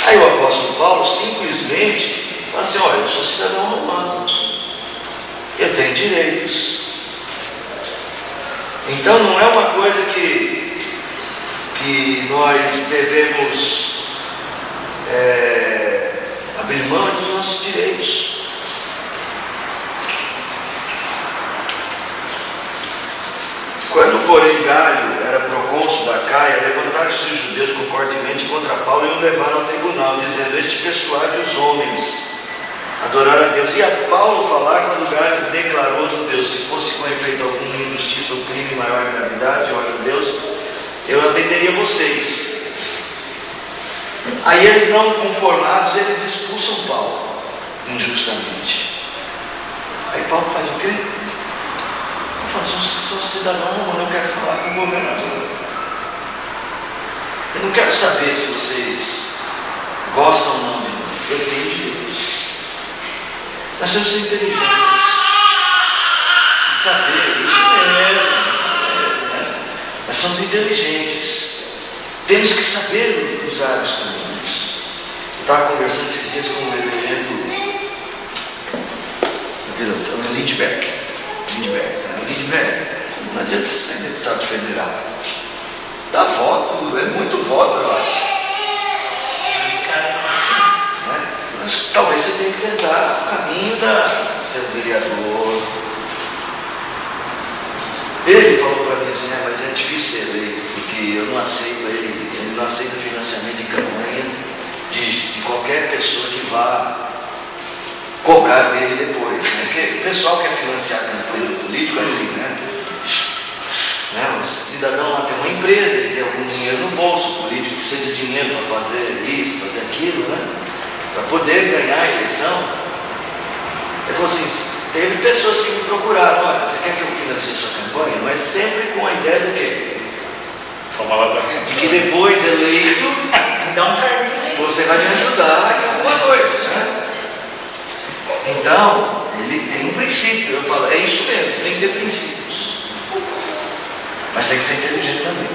S1: Aí o apóstolo Paulo simplesmente fala assim: olha, eu sou cidadão romano, eu tenho direitos. Então não é uma coisa que nós devemos abrir mão dos nossos direitos. Quando, porém, Galho era procônsul da Caia, levantaram-se os judeus concordemente contra Paulo e o levaram ao tribunal, dizendo: este persuade os homens a adorar a Deus. E a Paulo falar, quando Galho declarou aos judeus: se fosse com efeito algum injustiça ou crime maior gravidade, ou a judeus, eu atenderia prenderia vocês. Aí eles, não conformados, eles expulsam Paulo injustamente. Aí Paulo faz o quê? Ele fala: sou cidadão romano, eu quero falar com o governador. Eu não quero saber se vocês gostam ou não de mim. Eu tenho direitos. Nós temos que ser inteligentes. Saber, isso mesmo. Nós somos inteligentes. Temos que saber usar os caminhos. Eu estava conversando esses dias com o reverendo Lindbergh. Não adianta você ser deputado federal. Dá voto, é muito voto, eu acho. Mas talvez você tenha que tentar o caminho de ser um vereador. Ele falou para mim assim: mas é difícil ser eleito, porque eu não aceito ele não aceita financiamento de campanha de qualquer pessoa que vá cobrar dele depois, né? Porque o pessoal quer financiar a campanha do político assim, né? O cidadão lá tem uma empresa, ele tem algum dinheiro no bolso, o político precisa de dinheiro para fazer isso, fazer aquilo, né? Para poder ganhar a eleição. Ele falou assim: teve pessoas que me procuraram: olha, você quer que eu financie sua campanha? Mas sempre com a ideia do quê? De que depois, eleito,
S5: Dá um carninho aí.
S1: você vai me ajudar em alguma coisa, né? Então, ele tem um princípio. Eu falo: é isso mesmo, tem que ter princípios. Mas tem que ser inteligente também.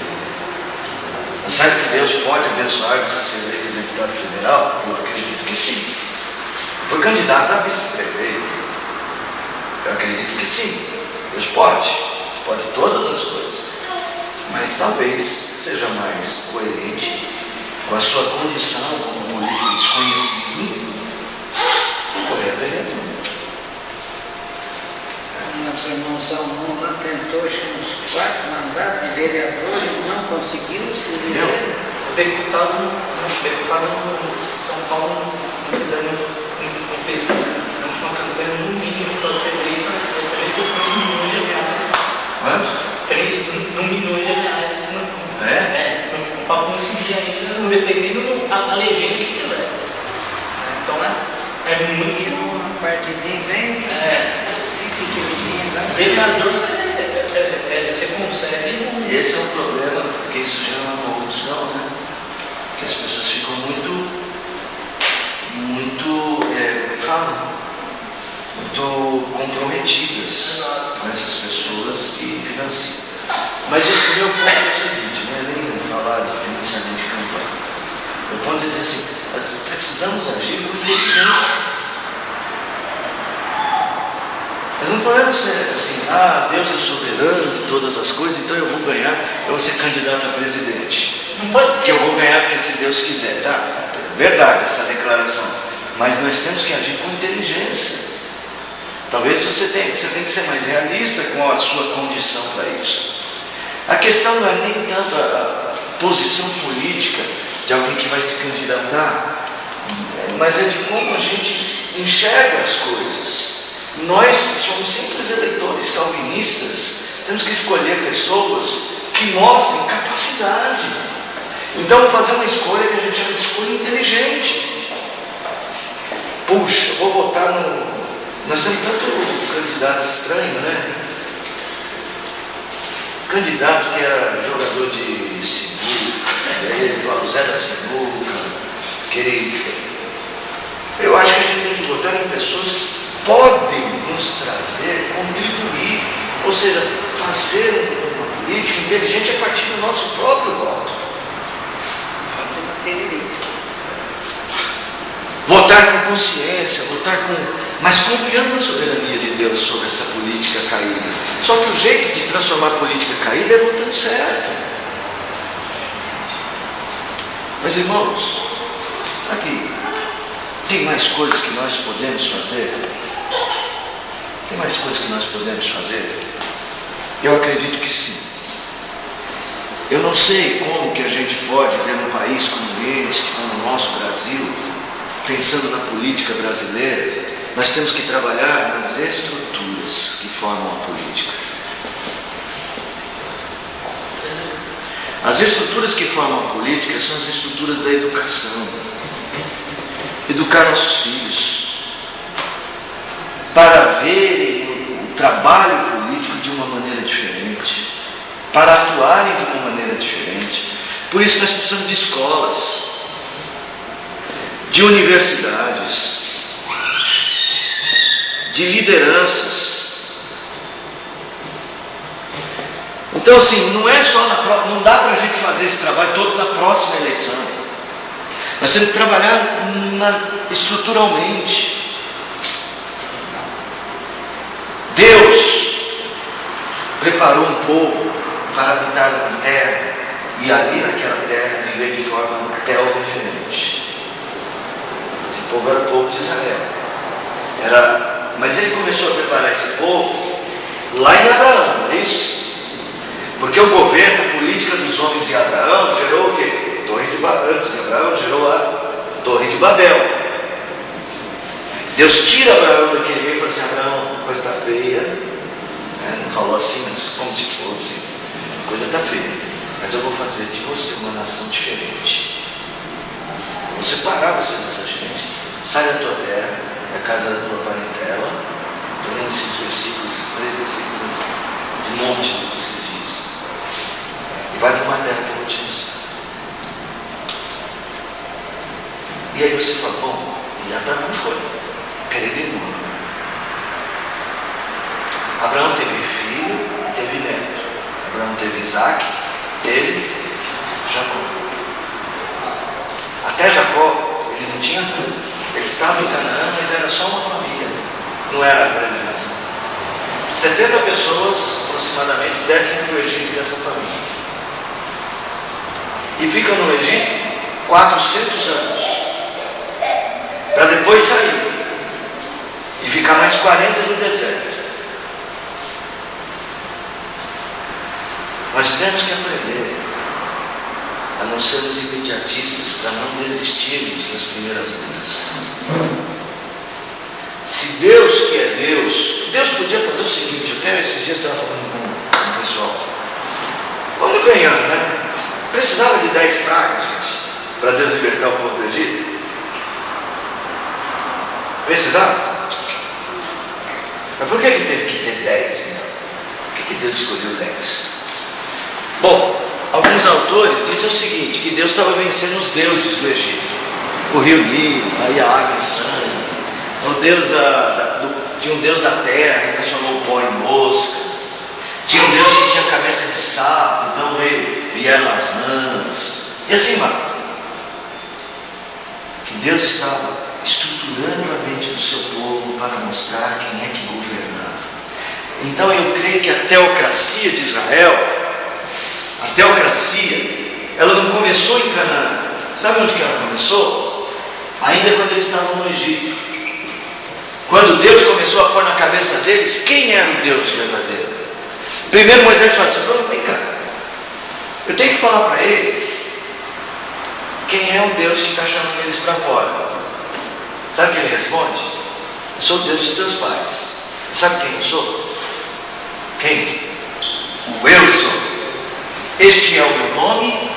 S1: Sabe que Deus pode abençoar você ser eleito deputado federal? Eu acredito que sim. Foi candidato a vice-prefeito. Eu acredito que sim. Deus pode todas as coisas. Mas talvez seja mais coerente com a sua condição como político desconhecido concorrer a vereador.
S3: Nosso irmão Salmão lá tentou, acho que uns 4 mandatos de vereador e não conseguiu se eleger.
S5: O deputado em São Paulo não fez uma campanha no mínimo para ser eleito, também foi com 1 milhão de reais.
S1: Quanto?
S5: 1 milhão de reais. Para conseguir ainda, dependendo da legenda que tiver. Então é muito.
S3: Uma partidinha bem pequenininha.
S5: Vereador você consegue.
S1: Esse é um problema, porque isso gera uma corrupção, né? Porque as pessoas ficam muito comprometidas com essas pessoas que financiam. Mas o meu ponto é o seguinte: não é nem falar de financiamento de campanha. O ponto é dizer assim: nós precisamos agir com inteligência. Mas não podemos ser assim: Deus é soberano de todas as coisas, então eu vou ganhar, eu vou ser candidato a presidente.
S5: Não pode ser.
S1: Que eu vou ganhar porque se Deus quiser, tá? Verdade essa declaração. Mas nós temos que agir com inteligência. Talvez você tenha que ser mais realista com a sua condição para isso. A questão não é nem tanto a posição política de alguém que vai se candidatar, mas é de como a gente enxerga as coisas. Nós que somos simples eleitores calvinistas, temos que escolher pessoas que mostrem capacidade. Então, fazer uma escolha que a gente chama de escolha inteligente. Puxa, eu vou votar no... Nós temos tanto candidato estranho, né? Candidato que era jogador de sinuca, ele fala o Zé da sinuca, eu acho que a gente tem que votar em pessoas que podem nos trazer, contribuir, ou seja, fazer uma política inteligente a partir do nosso próprio voto. Votar com consciência, mas confiando na soberania de Deus sobre essa política caída. Só que o jeito de transformar a política caída é votando certo. Mas irmãos, será que tem mais coisas que nós podemos fazer? Tem mais coisas que nós podemos fazer? Eu acredito que sim. Eu não sei como que a gente pode ver um país como este, como o nosso Brasil, pensando na política brasileira, nós temos que trabalhar nas estruturas que formam a política. As estruturas que formam a política são as estruturas da educação. Educar nossos filhos para verem o trabalho político de uma maneira diferente, para atuarem de uma maneira diferente. Por isso nós precisamos de escolas, de universidades, de lideranças. Então assim, não dá para a gente fazer esse trabalho todo na próxima eleição. Nós temos que trabalhar estruturalmente. Deus preparou um povo para habitar na terra e ali naquela terra viver de forma teorreferente. Esse povo era o povo de Israel. Mas ele começou a preparar esse povo lá em Abraão, não é isso? Porque o governo, a política dos homens de Abraão gerou o quê? Antes de Abraão gerou a Torre de Babel. Deus tira Abraão daquele meio e fala assim: Abraão, a coisa está feia. Não falou assim, mas como se fosse: a coisa está feia, mas eu vou fazer de você uma nação diferente. Vou separar você dessa gente. Sai da tua terra, da casa da tua parentela. Estou lendo esses versículos, 3 versículos de monte que você diz. E vai para uma terra que eu vou te mostrar. E aí você fala: bom, e Abraão foi peregrino. Abraão teve filho e teve neto. Abraão teve Isaac, teve Jacó. Até Jacó, ele não tinha tudo. Ele estava em Canaã, mas era só uma família. Não era a grande nação. 70 pessoas aproximadamente descem para o Egito dessa família. E ficam no Egito 400 anos. Para depois sair. E ficar mais 40 no deserto. Nós temos que aprender a não sermos imediatistas, para não desistirmos das primeiras lutas. Se Deus, que é Deus podia fazer o seguinte: eu até esses dias estava falando com o pessoal. Quando vem ano, né? Precisava de 10 pragas, gente, para Deus libertar o povo do Egito. Precisava? Mas por que teve que ter 10 então? Por que Deus escolheu 10? Bom, alguns autores dizem o seguinte: que Deus estava vencendo os deuses do Egito. O rio Nilo, aí a água em sangue. Tinha um Deus da terra que transformou o pó em mosca. Tinha um Deus que tinha cabeça de sapo, então vieram as rãs. E assim vai. Que Deus estava estruturando a mente do seu povo para mostrar quem é que governava. Então eu creio que a teocracia de Israel, ela não começou em Canaã. Sabe onde que ela começou? Ainda quando eles estavam no Egito. Quando Deus começou a pôr na cabeça deles quem era o Deus verdadeiro. Primeiro Moisés falou assim: vem cá, eu tenho que falar para eles quem é o Deus que está chamando eles para fora. Sabe o que ele responde? Eu sou o Deus dos teus pais. Sabe quem eu sou? Quem? O eu sou. Este é o meu nome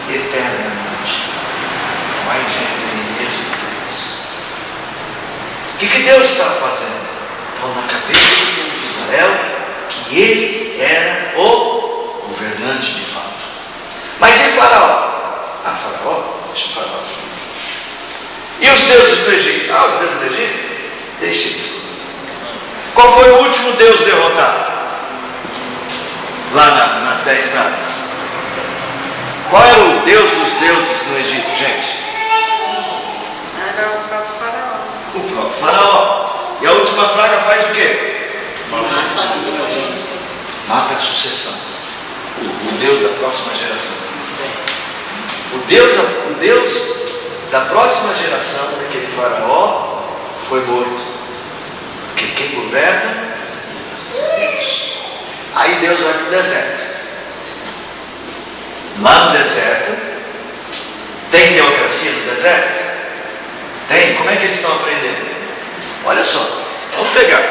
S1: eternamente. Mais gente mesmo Deus. O que Deus estava fazendo? Então, na cabeça do povo de Israel, que ele era o governante de fato. Mas e Faraó? Faraó? Deixa o Faraó. E os deuses do Egito? Os deuses do Egito? Deixa eles. Qual foi o último Deus derrotado? Lá nas 10 pragas. Qual era o Deus dos deuses no Egito, gente?
S4: Era o próprio Faraó.
S1: O próprio Faraó. E a última praga faz o quê? Mata a sucessão. O Deus da próxima geração. O Deus da próxima geração daquele Faraó foi morto. Porque quem governa é Deus. Aí Deus vai para o deserto. Lá no deserto, tem teocracia no deserto? Tem? Como é que eles estão aprendendo? Olha só, vamos pegar.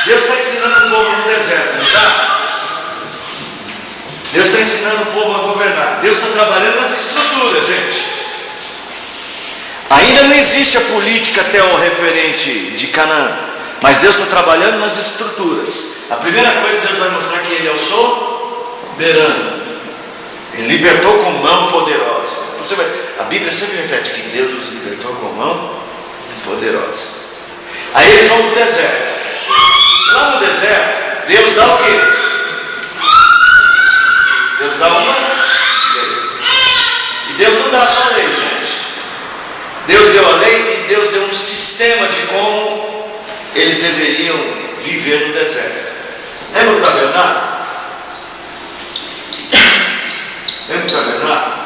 S1: Deus está ensinando o povo no deserto, não está? Deus está ensinando o povo a governar. Deus está trabalhando nas estruturas, gente. Ainda não existe a política teorreferente de Canaã, mas Deus está trabalhando nas estruturas. A primeira coisa, Deus vai mostrar que Ele é o soberano. Ele libertou com mão poderosa. A Bíblia sempre repete que Deus os libertou com mão poderosa. Aí eles vão para o deserto. Lá no deserto, Deus dá o quê? Deus dá uma lei. E Deus não dá só lei, gente. Deus deu a lei e Deus deu um sistema de como eles deveriam viver no deserto. Lembra o tabernáculo? Lembra o tabernáculo?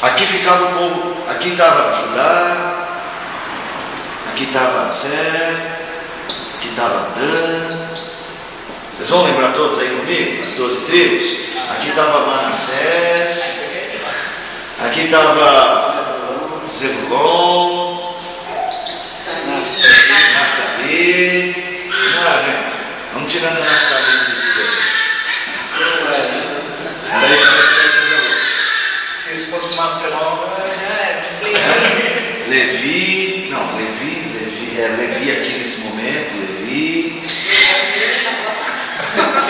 S1: Aqui ficava o povo, aqui estava Judá, aqui estava Aser, aqui estava Dan. Vocês vão lembrar todos aí comigo? As 12 tribos? Aqui estava Manassés, aqui estava Zebulon, Naftali. Não, gente, vamos tirando Naftali de
S5: Se isso fosse uma prova, já é.
S1: Levi, não, Levi aqui nesse momento, Levi.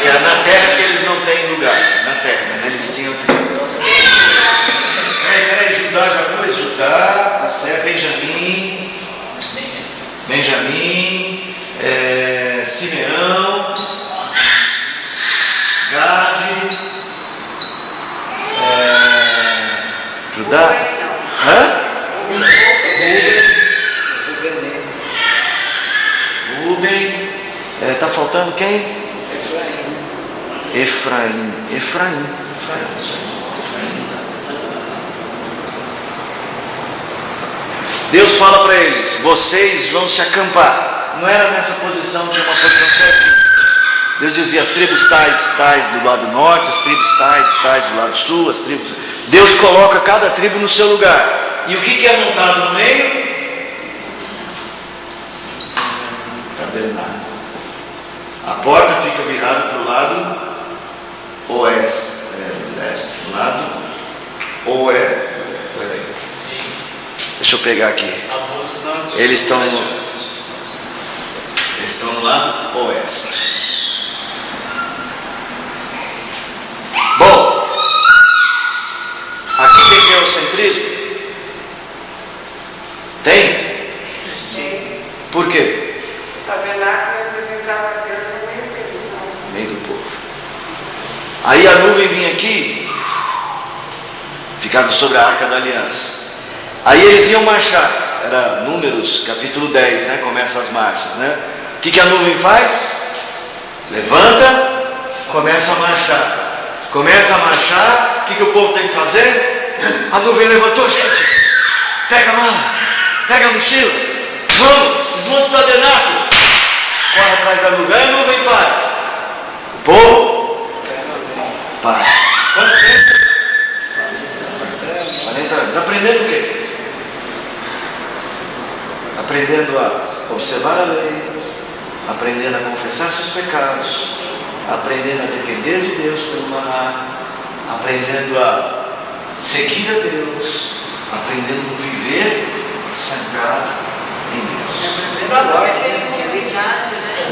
S1: É na terra que eles não têm lugar, na terra, mas eles tinham tribo. Peraí, Judá já foi? Judá, Assé, Benjamim, Simeão, Gade, Judá, Rubem, está faltando quem? Efraim. Deus fala para eles: vocês vão se acampar. Não era nessa posição, tinha uma posição certinha. Deus dizia: as tribos tais do lado norte, as tribos tais do lado sul, as tribos. Deus coloca cada tribo no seu lugar. E o que é montado no meio? Tabernáculo. A porta fica virada para o lado oeste, do lado oeste. Deixa eu pegar aqui. Eles estão no lado oeste. Bom, aqui tem teocentrismo? Tem?
S4: Sim.
S1: Por quê?
S4: O tabernáculo representava Deus no meio deles, não?
S1: No meio do povo. Aí a nuvem vinha aqui, ficava sobre a Arca da Aliança. Aí eles iam marchar. Era Números, capítulo 10, né? Começa as marchas, né? O que a nuvem faz? Levanta, começa a marchar. Começa a marchar, o que o povo tem que fazer? A nuvem levantou, gente. Pega a mão, pega a mochila. Vamos, desmonta o tabernáculo. Corre atrás da nuvem, aí a nuvem para. O povo para. Quanto tempo? 40 anos. Aprendendo o quê? Aprendendo a observar a lei, aprendendo a confessar seus pecados, aprendendo a depender de Deus pelo maná, aprendendo a seguir a Deus, aprendendo a viver centrado em Deus.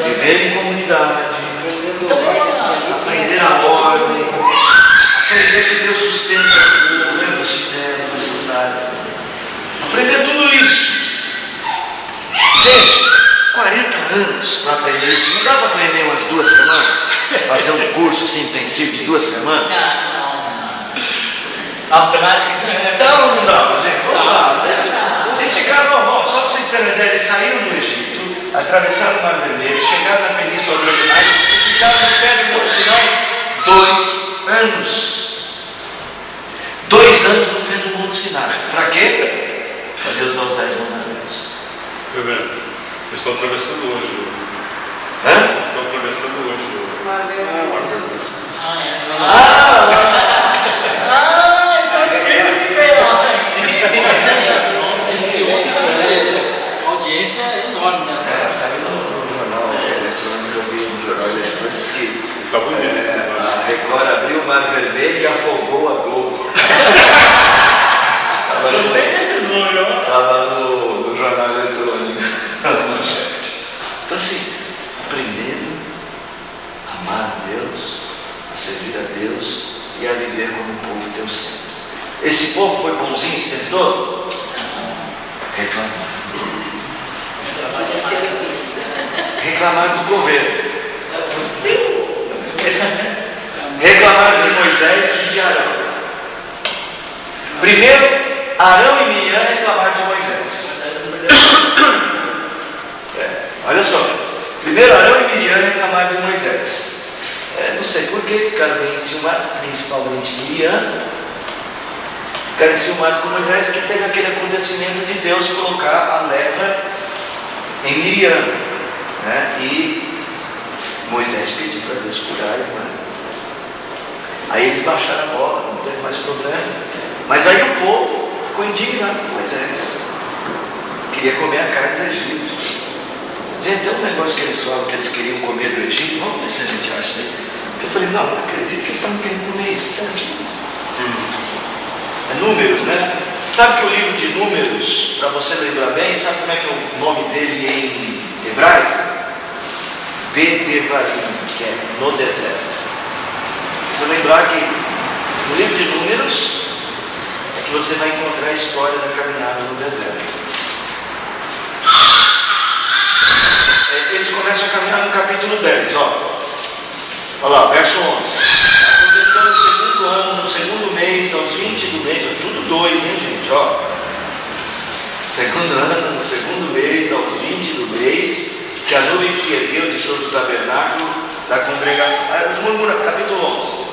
S1: Viver em comunidade, aprender a ordem, aprender que Deus sustenta tudo, lembra o chinelo, a cidade. Aprender tudo isso. Gente, 40 anos para aprender isso. Não dá para aprender umas 2 semanas? Fazer um curso assim intensivo de 2 semanas?
S5: A prática.
S1: Dá ou não dá, gente? Vamos lá. Vocês ficaram, ó, só para vocês terem ideia, eles saíram do Egito, atravessaram o Mar Vermelho, chegaram na Península do Sinai e ficaram no pé do Monte Sinai 2 anos. 2 anos no pé do Monte Sinai. Para quê? Para Deus dar os 10 mandamentos.
S6: Eles estão atravessando hoje.
S1: Hã?
S6: Estão atravessando hoje.
S5: Então é por isso que veio lá.
S8: Diz que ontem foi a audiência enorme nessa
S1: Saiu no jornal eletrônico, eu vi no jornal eletrônico, diz que
S6: Está bonito.
S1: A Record abriu o Mar Vermelho e afogou a Globo.
S5: Gostei desses nomes, ó.
S1: Estava no jornal eletrônico, na manchete. Então assim, aprendendo a amar a Deus, a servir a Deus e a viver como um povo Deus sempre. Esse povo foi bonzinho esse tempo todo? Reclamar.
S7: Olha, serviço.
S1: Reclamar do governo. Reclamar de Moisés e de Arão. Primeiro, Arão e Miriam reclamaram de Moisés. Olha só. Primeiro, Arão e Miriam reclamaram de Moisés. Não sei por que ficaram bem enciumados, principalmente Miriam. Ficaram enciumados com Moisés, que teve aquele acontecimento de Deus colocar a lepra em Miriam. E Moisés pediu para Deus curar a irmã. Aí eles baixaram a bola, não teve mais problema. Mas aí o povo ficou indignado com Moisés. Queria comer a carne do Egito. Gente, tem um negócio que eles falam que eles queriam comer do Egito. Vamos ver se a gente acha isso aí. Eu falei, não acredito que eles estavam querendo comer isso. É Números, né? Sabe que o livro de Números, para você lembrar bem, sabe como é que é o nome dele em hebraico? Bedevarim, que é no deserto. Você lembrar que no livro de Números é que você vai encontrar a história da caminhada no deserto. Eles começam a caminhar no capítulo 10, ó. Olha lá, verso 11. Aconteceu no segundo ano, no segundo mês, aos 20 do mês, tudo 2, hein, gente, ó. Segundo ano, no segundo mês, aos 20 do mês, que a nuvem se ergueu de sobre o tabernáculo da congregação. Eles murmuram, capítulo 11.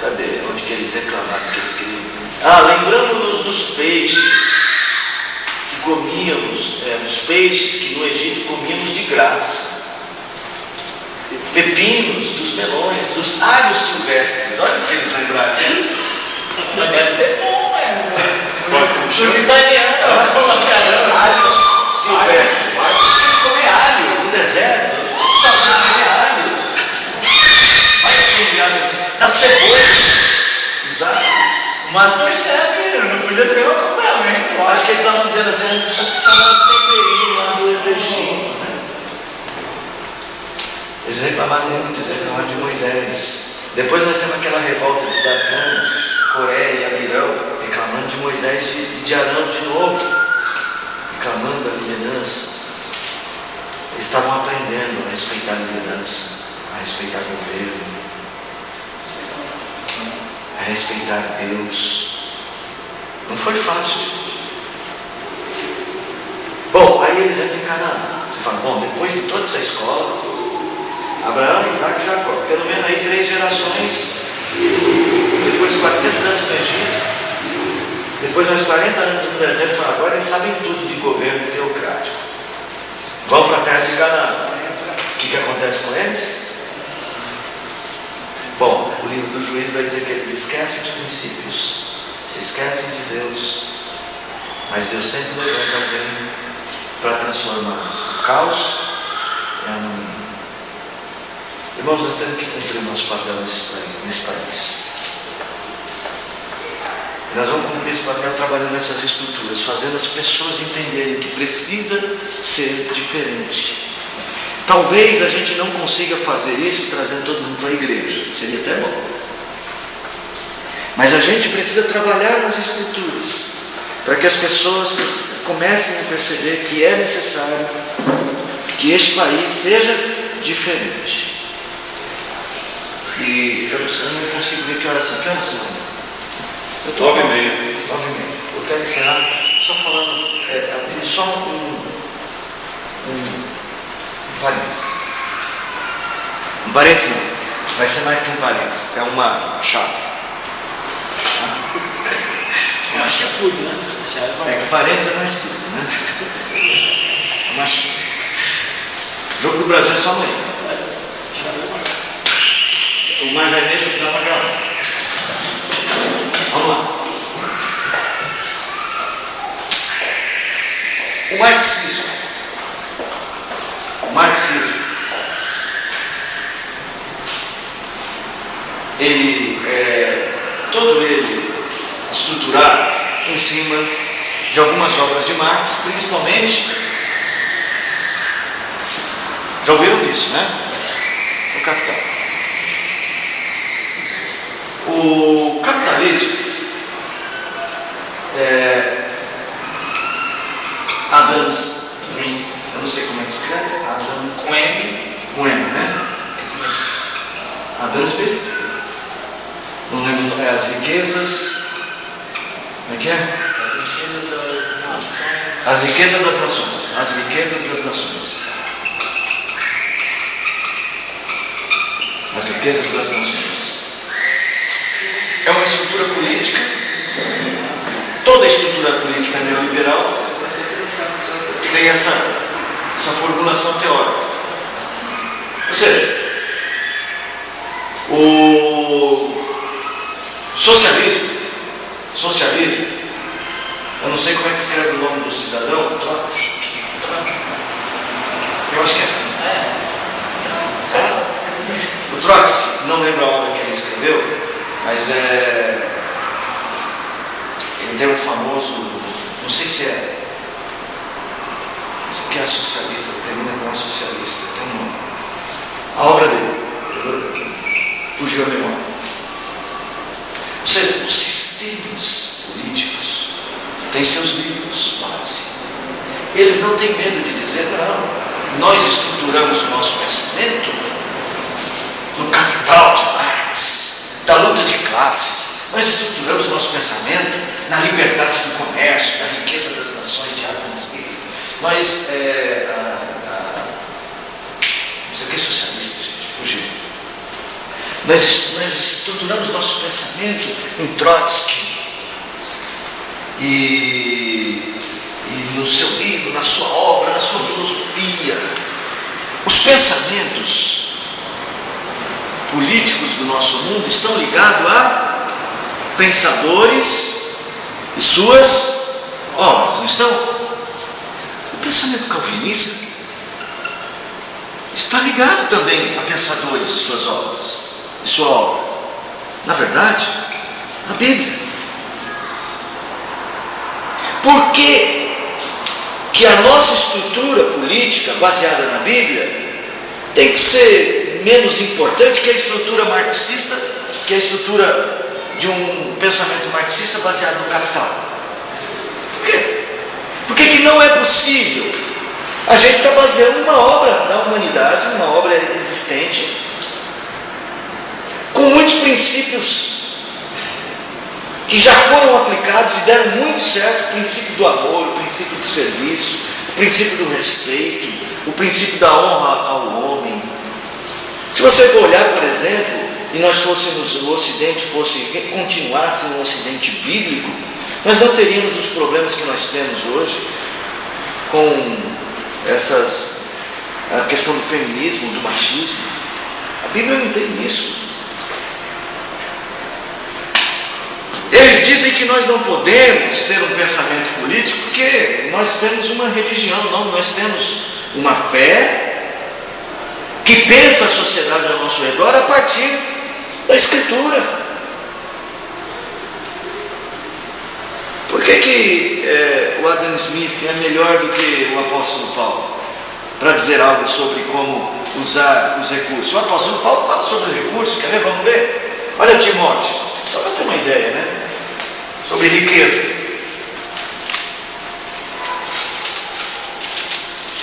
S1: Cadê? Onde que eles reclamaram que eles queriam? Lembrando-nos dos peixes que comíamos, os peixes que no Egito comíamos de graça, pepinos, dos melões, dos alhos silvestres. Olha o que eles lembraram.
S5: Mas deve ser bom,
S6: Dos
S5: italianos, caramba.
S1: Alhos silvestres. Mas comer alho no deserto. Só comer alho. Mas tem assim. As cebolas, os alhos.
S5: Masterchef, não podia ser um acompanhamento.
S1: Acho que eles estavam dizendo assim, precisava de temperinho lá do Egito, né? Eles reclamaram muito, eles reclamaram de Moisés. Depois nós temos aquela revolta de Datã, Coré e Abirão, reclamando de Moisés e de Arão de novo, reclamando da liderança. Eles estavam aprendendo a respeitar a liderança, a respeitar o governo, a respeitar Deus. Não foi fácil, gente. Bom, aí eles entram em Canaã. Você fala, bom, depois de toda essa escola, Abraão, Isaac e Jacó, pelo menos aí 3 gerações, depois de 400 anos no Egito, depois mais 40 anos no deserto, fala, agora eles sabem tudo de governo teocrático. Vão para a terra de Canaã. O que acontece com eles? Bom, o livro do Juízo vai dizer que eles esquecem os princípios, se esquecem de Deus, mas Deus sempre levanta alguém para transformar o caos em harmonia. Irmãos, nós temos que cumprir o nosso papel nesse país. E nós vamos cumprir esse papel trabalhando nessas estruturas, fazendo as pessoas entenderem que precisa ser diferente. Talvez a gente não consiga fazer isso trazendo todo mundo para a igreja, seria até bom. Mas a gente precisa trabalhar nas estruturas, para que as pessoas comecem a perceber que é necessário que este país seja diferente. E eu não consigo ver que horas são. Que horas são?
S6: 9h30.
S1: 9h30. Eu quero encerrar só falando, abrindo só um parênteses. Um parênteses não, vai ser mais que um parênteses, é uma chave.
S8: Uma chapude, né?
S1: É que parênteses é mais curto, né? Uma chave. O jogo do Brasil é só amanhã. O Mar Vermelho dá para gravar. Vamos lá. O marxismo todo ele estruturado em cima de algumas obras de Marx, principalmente, já ouviram isso, né? O Capital. O capitalismo, Adam Smith, eu não sei como é que escreve,
S5: Com M.
S1: com M, né?
S5: Esse mesmo.
S1: Adam Smith, não lembro, as riquezas, como é que é? As riquezas das nações. As riquezas das nações. As riquezas das nações. É uma estrutura política. Toda estrutura política neoliberal tem essa formulação teórica. Ou seja, o socialismo, eu não sei como é que escreve o nome do cidadão, Trotsky. Eu acho que é assim. O Trotsky, não lembro a obra que ele escreveu, mas ele tem um famoso, não sei se é, isso aqui é socialista, termina com a socialista, tem um nome. A obra dele, fugiu a memória. Ou seja, os sistemas políticos têm seus livros base. Eles não têm medo de dizer, não, nós estruturamos o nosso pensamento no Capital de Marx, da luta de classes. Nós estruturamos o nosso pensamento na liberdade do comércio, da riqueza das nações de Adam Smith. Nós, isso aqui é socialista, gente, fugiu. Nós estruturamos nosso pensamento em Trotsky e no seu livro, na sua obra, na sua filosofia. Os pensamentos políticos do nosso mundo estão ligados a pensadores e suas obras, não estão? O pensamento calvinista está ligado também a pensadores e suas obras, e sua obra. Na verdade, a Bíblia. Por que a nossa estrutura política baseada na Bíblia tem que ser menos importante que a estrutura marxista, que a estrutura de um pensamento marxista baseado no capital? Por quê? Por que não é possível? A gente está baseando uma obra da humanidade, uma obra existente, com muitos princípios que já foram aplicados e deram muito certo: o princípio do amor, o princípio do serviço, o princípio do respeito, o princípio da honra ao homem. Se você for olhar, por exemplo, e nós fôssemos, o Ocidente continuasse no Ocidente bíblico, nós não teríamos os problemas que nós temos hoje com a questão do feminismo, do machismo. A Bíblia não tem isso. Eles dizem que nós não podemos ter um pensamento político porque nós temos uma religião. Não, nós temos uma fé que pensa a sociedade ao nosso redor a partir da Escritura. Por que o Adam Smith é melhor do que o apóstolo Paulo para dizer algo sobre como usar os recursos? O apóstolo Paulo fala sobre os recursos, quer ver? Vamos ver? Olha Timóteo, só para ter uma ideia, né? Sobre riqueza.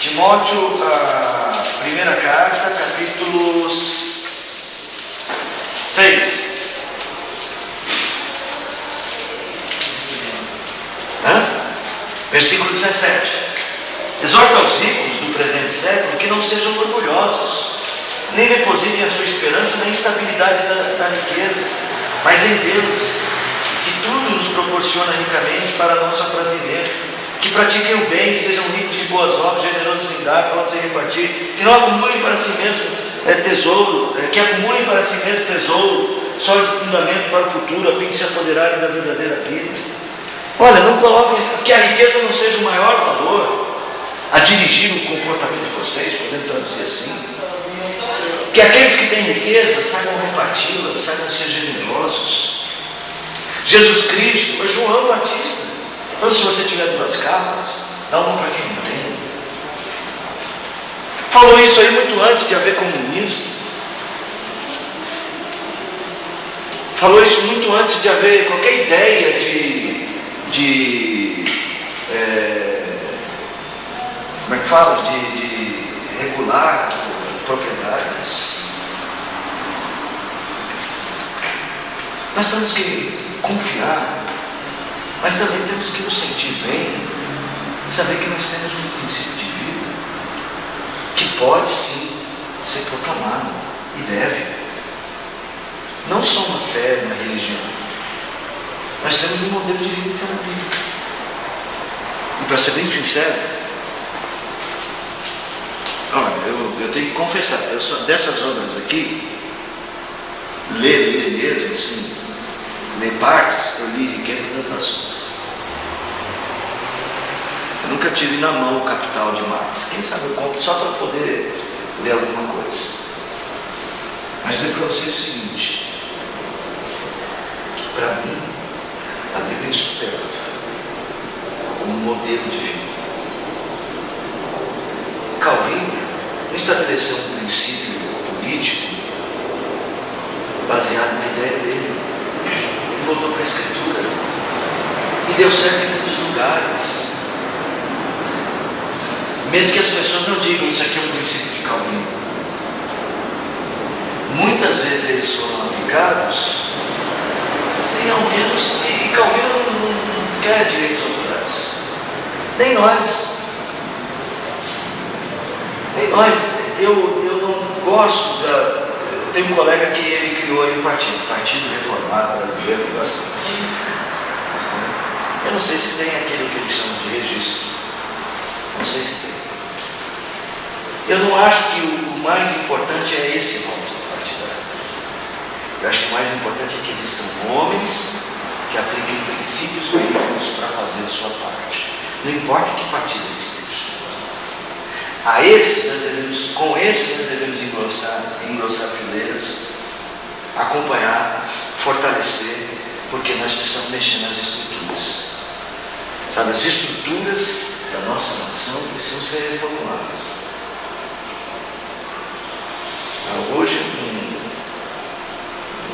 S1: Timóteo, a primeira carta, capítulo 6. Versículo 17. Exorta aos ricos do presente século que não sejam orgulhosos, nem depositem a sua esperança na instabilidade da riqueza, mas em Deus, que tudo nos proporciona ricamente para nosso aprazimento, que pratiquem o bem, sejam ricos de boas obras, generosos em dar, prontos em repartir, que não acumulem para si mesmo tesouro, que acumulem para si mesmo tesouro, sólido fundamento para o futuro, a fim de se apoderarem da verdadeira vida. Olha, não coloquem que a riqueza não seja o maior valor a dirigir o comportamento de vocês, podemos traduzir assim. Que aqueles que têm riqueza saibam reparti-la, saibam ser generosos. Jesus Cristo, foi João Batista. Falou, se você tiver 2 capas, dá uma para quem não tem. Falou isso aí muito antes de haver comunismo. Falou isso muito antes de haver qualquer ideia como é que fala? De regular propriedades. Nós temos que confiar, mas também temos que nos sentir bem e saber que nós temos um princípio de vida que pode sim ser proclamado e deve. Não só uma fé, uma religião. Nós temos um modelo de vida que está na Bíblia. E para ser bem sincero, olha, eu tenho que confessar, eu sou dessas obras aqui, ler mesmo, assim, ler partes, eu li Riqueza das Nações. Eu nunca tive na mão o Capital de Marx. Quem sabe eu compro só para poder ler alguma coisa. Mas dizer para vocês o seguinte, que para mim, a Bíblia é insuperável como modelo de vida. Calvino não estabeleceu um princípio político baseado na ideia dele. Ele voltou para a Escritura e deu certo em muitos lugares. Mesmo que as pessoas não digam isso aqui é um princípio de Calvino. Muitas vezes eles foram aplicados sem ao menos. E Calvino não quer direitos autorais. Nem nós. Nem nós. Eu não gosto da. Eu tenho um colega que ele criou aí um Partido Reformado Brasileiro. Eu não sei se tem aquele que eles chamam de registro. Não sei se tem. Eu não acho que o mais importante é esse voto partidário. Eu acho que o mais importante é que existam homens que apliquem princípios bíblicos para fazer a sua parte. Não importa que partido eles estejam. Com esses nós devemos engrossar fileiras, acompanhar, fortalecer, porque nós precisamos mexer nas estruturas. Sabe, as estruturas da nossa nação precisam ser reformuladas. Hoje,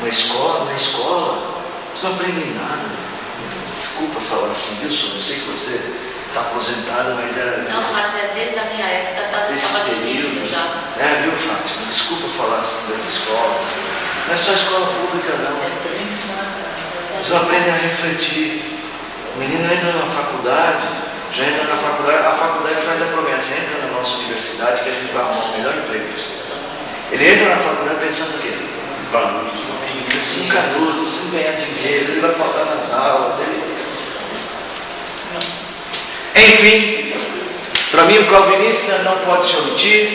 S1: na escola, vocês não aprendem nada. Desculpa falar assim, viu, senhor? Eu sei que você está aposentado, mas era.
S7: Não, mas é desde a minha época, estava difícil já.
S1: Viu, Fátima? Desculpa falar assim das escolas. Não é só escola pública, não. Vocês não aprendem a refletir. O menino entra na faculdade, já entra na faculdade, a faculdade faz a promessa, entra na nossa universidade que a gente vai arrumar o melhor emprego para você. Ele entra na faculdade pensando o quê? Em canudo, sem ganhar dinheiro, ele vai faltar nas aulas. Enfim, para mim o calvinista não pode se omitir,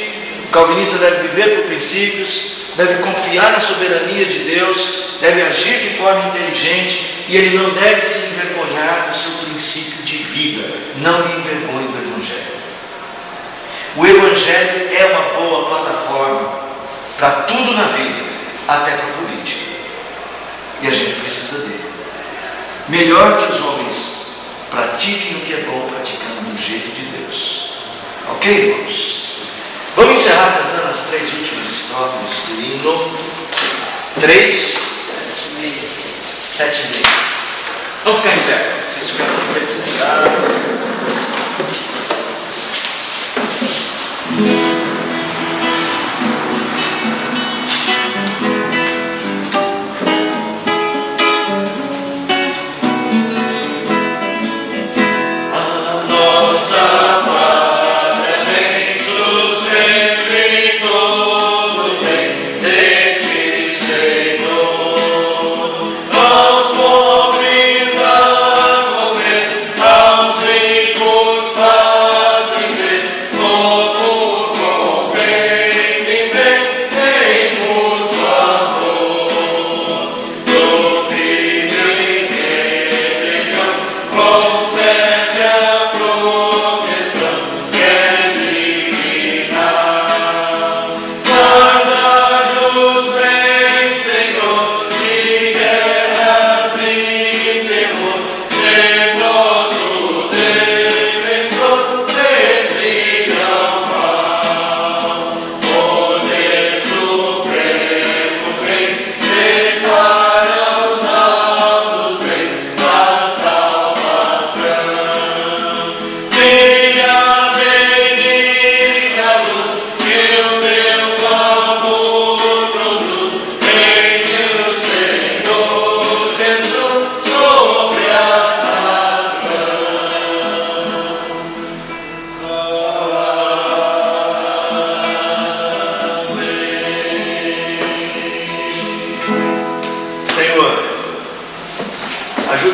S1: o calvinista deve viver por princípios, deve confiar na soberania de Deus, deve agir de forma inteligente e ele não deve se envergonhar do seu princípio de vida. Não lhe envergonhe do Evangelho. O Evangelho é uma boa plataforma para tudo na vida, até para a política. E a gente precisa dele. Melhor que os homens pratiquem o que é bom, praticando do jeito de Deus. Ok, irmãos? Vamos encerrar cantando as 3 últimas estrofes do hino. 3, 7 e meio. Vamos ficar em pé. Vocês ficaram muito tempo sentados.
S9: Oh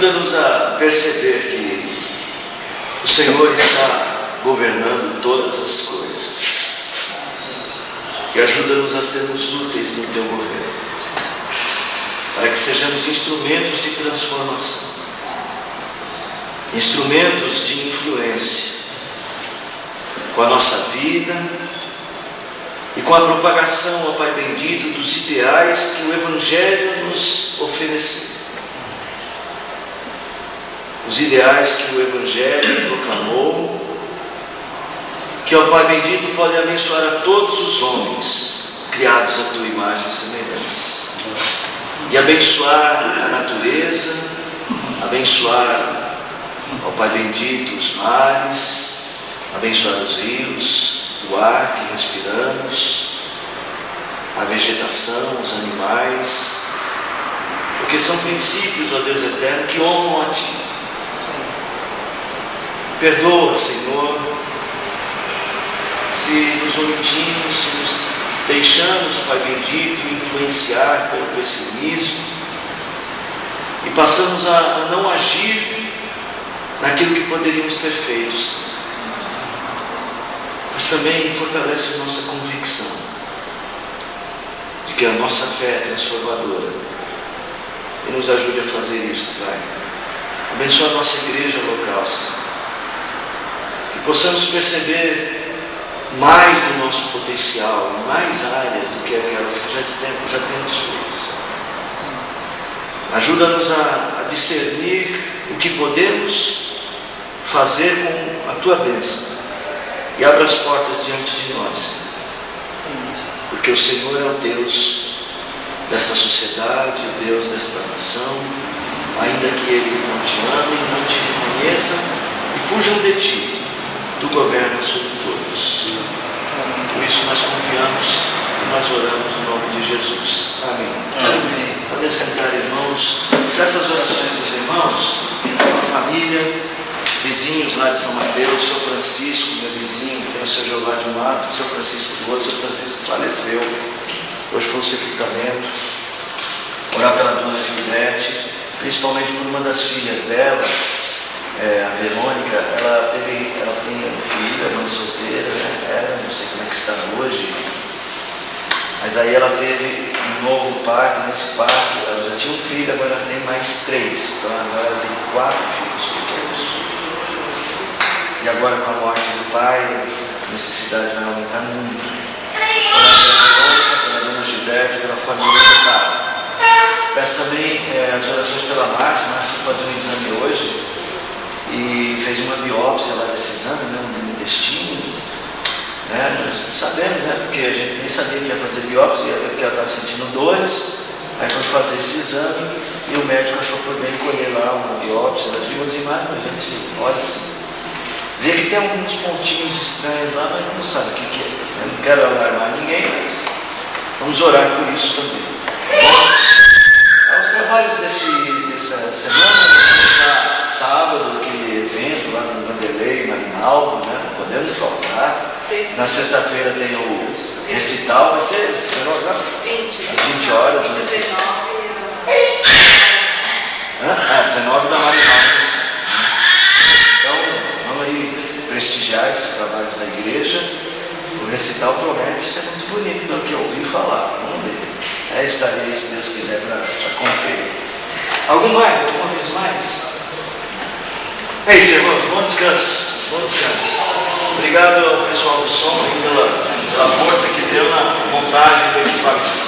S1: Ajuda-nos a perceber que o Senhor está governando todas as coisas. E ajuda-nos a sermos úteis no Teu governo, para que sejamos instrumentos de transformação, instrumentos de influência, com a nossa vida e com a propagação, ó Pai bendito, dos ideais que o Evangelho nos ofereceu. Os ideais que o Evangelho proclamou, que, ó Pai bendito, pode abençoar a todos os homens criados à Tua imagem e semelhança, e abençoar a natureza, abençoar, ó Pai bendito, os mares, abençoar os rios, o ar que respiramos, a vegetação, os animais, porque são princípios, ó Deus eterno, que honram a Ti. Perdoa, Senhor, se nos omitimos, se nos deixamos, Pai bendito, influenciar pelo pessimismo e passamos a não agir naquilo que poderíamos ter feito. Mas também fortalece nossa convicção de que a nossa fé é transformadora, e nos ajude a fazer isso, Pai. Abençoa a nossa igreja local, Senhor, que possamos perceber mais do nosso potencial, em mais áreas do que aquelas que já temos feito, Senhor. Ajuda-nos a discernir o que podemos fazer com a Tua bênção, e abra as portas diante de nós, Senhor. Porque o Senhor é o Deus desta sociedade, o Deus desta nação, ainda que eles não Te amem, não Te reconheçam e fujam de Ti. Tu governas sobre todos. Por isso nós confiamos e nós oramos no nome de Jesus. Amém.
S3: Amém.
S1: Podem sentar, irmãos. Dessas orações dos irmãos, a família, vizinhos lá de São Mateus, o Sr. Francisco, meu vizinho, tem o Sr. Jeová de um lado, o Sr. Francisco do outro. O Sr. Francisco faleceu, hoje foi o sepultamento. Orar pela dona Juliette, principalmente por uma das filhas dela, a Verônica. Ela tem um filho, é mãe solteira, né? Não sei como é que está hoje, mas aí ela teve um novo parto. Nesse parto ela já tinha um filho, agora ela tem mais 3, então agora ela tem 4 filhos pequenos. E agora, com a morte do pai, a necessidade vai aumentar muito. Pela dona Gilberto, pela família total. Peço também as orações pela Márcia. Márcia foi fazer um exame hoje e fez uma biópsia lá desse exame, né, do intestino. Nós sabemos, né, porque a gente nem sabia que ia fazer biópsia, porque ela estava sentindo dores. Aí foi fazer esse exame e o médico achou por bem colher lá uma biópsia. Nós vimos as imagens, a gente olha assim, vê que tem alguns pontinhos estranhos lá, mas não sabe o que é. Eu não quero alarmar ninguém, mas vamos orar por isso também. Os trabalhos dessa semana, sábado, aquele evento lá no Vanderlei, Marinaldo, né? Não podemos faltar. Na sexta-feira tem o recital, vai ser 20 às 20 horas. 19 da Marinaldo. Então, vamos aí prestigiar esses trabalhos da igreja. O recital promete ser muito bonito, pelo que eu ouvi falar. Vamos ver. Estarei, se Deus quiser, para conferir. Alguma vez mais? É isso, irmãos. Bom descanso. Bom descanso. Obrigado ao pessoal do som pela força que deu na montagem do equipamento.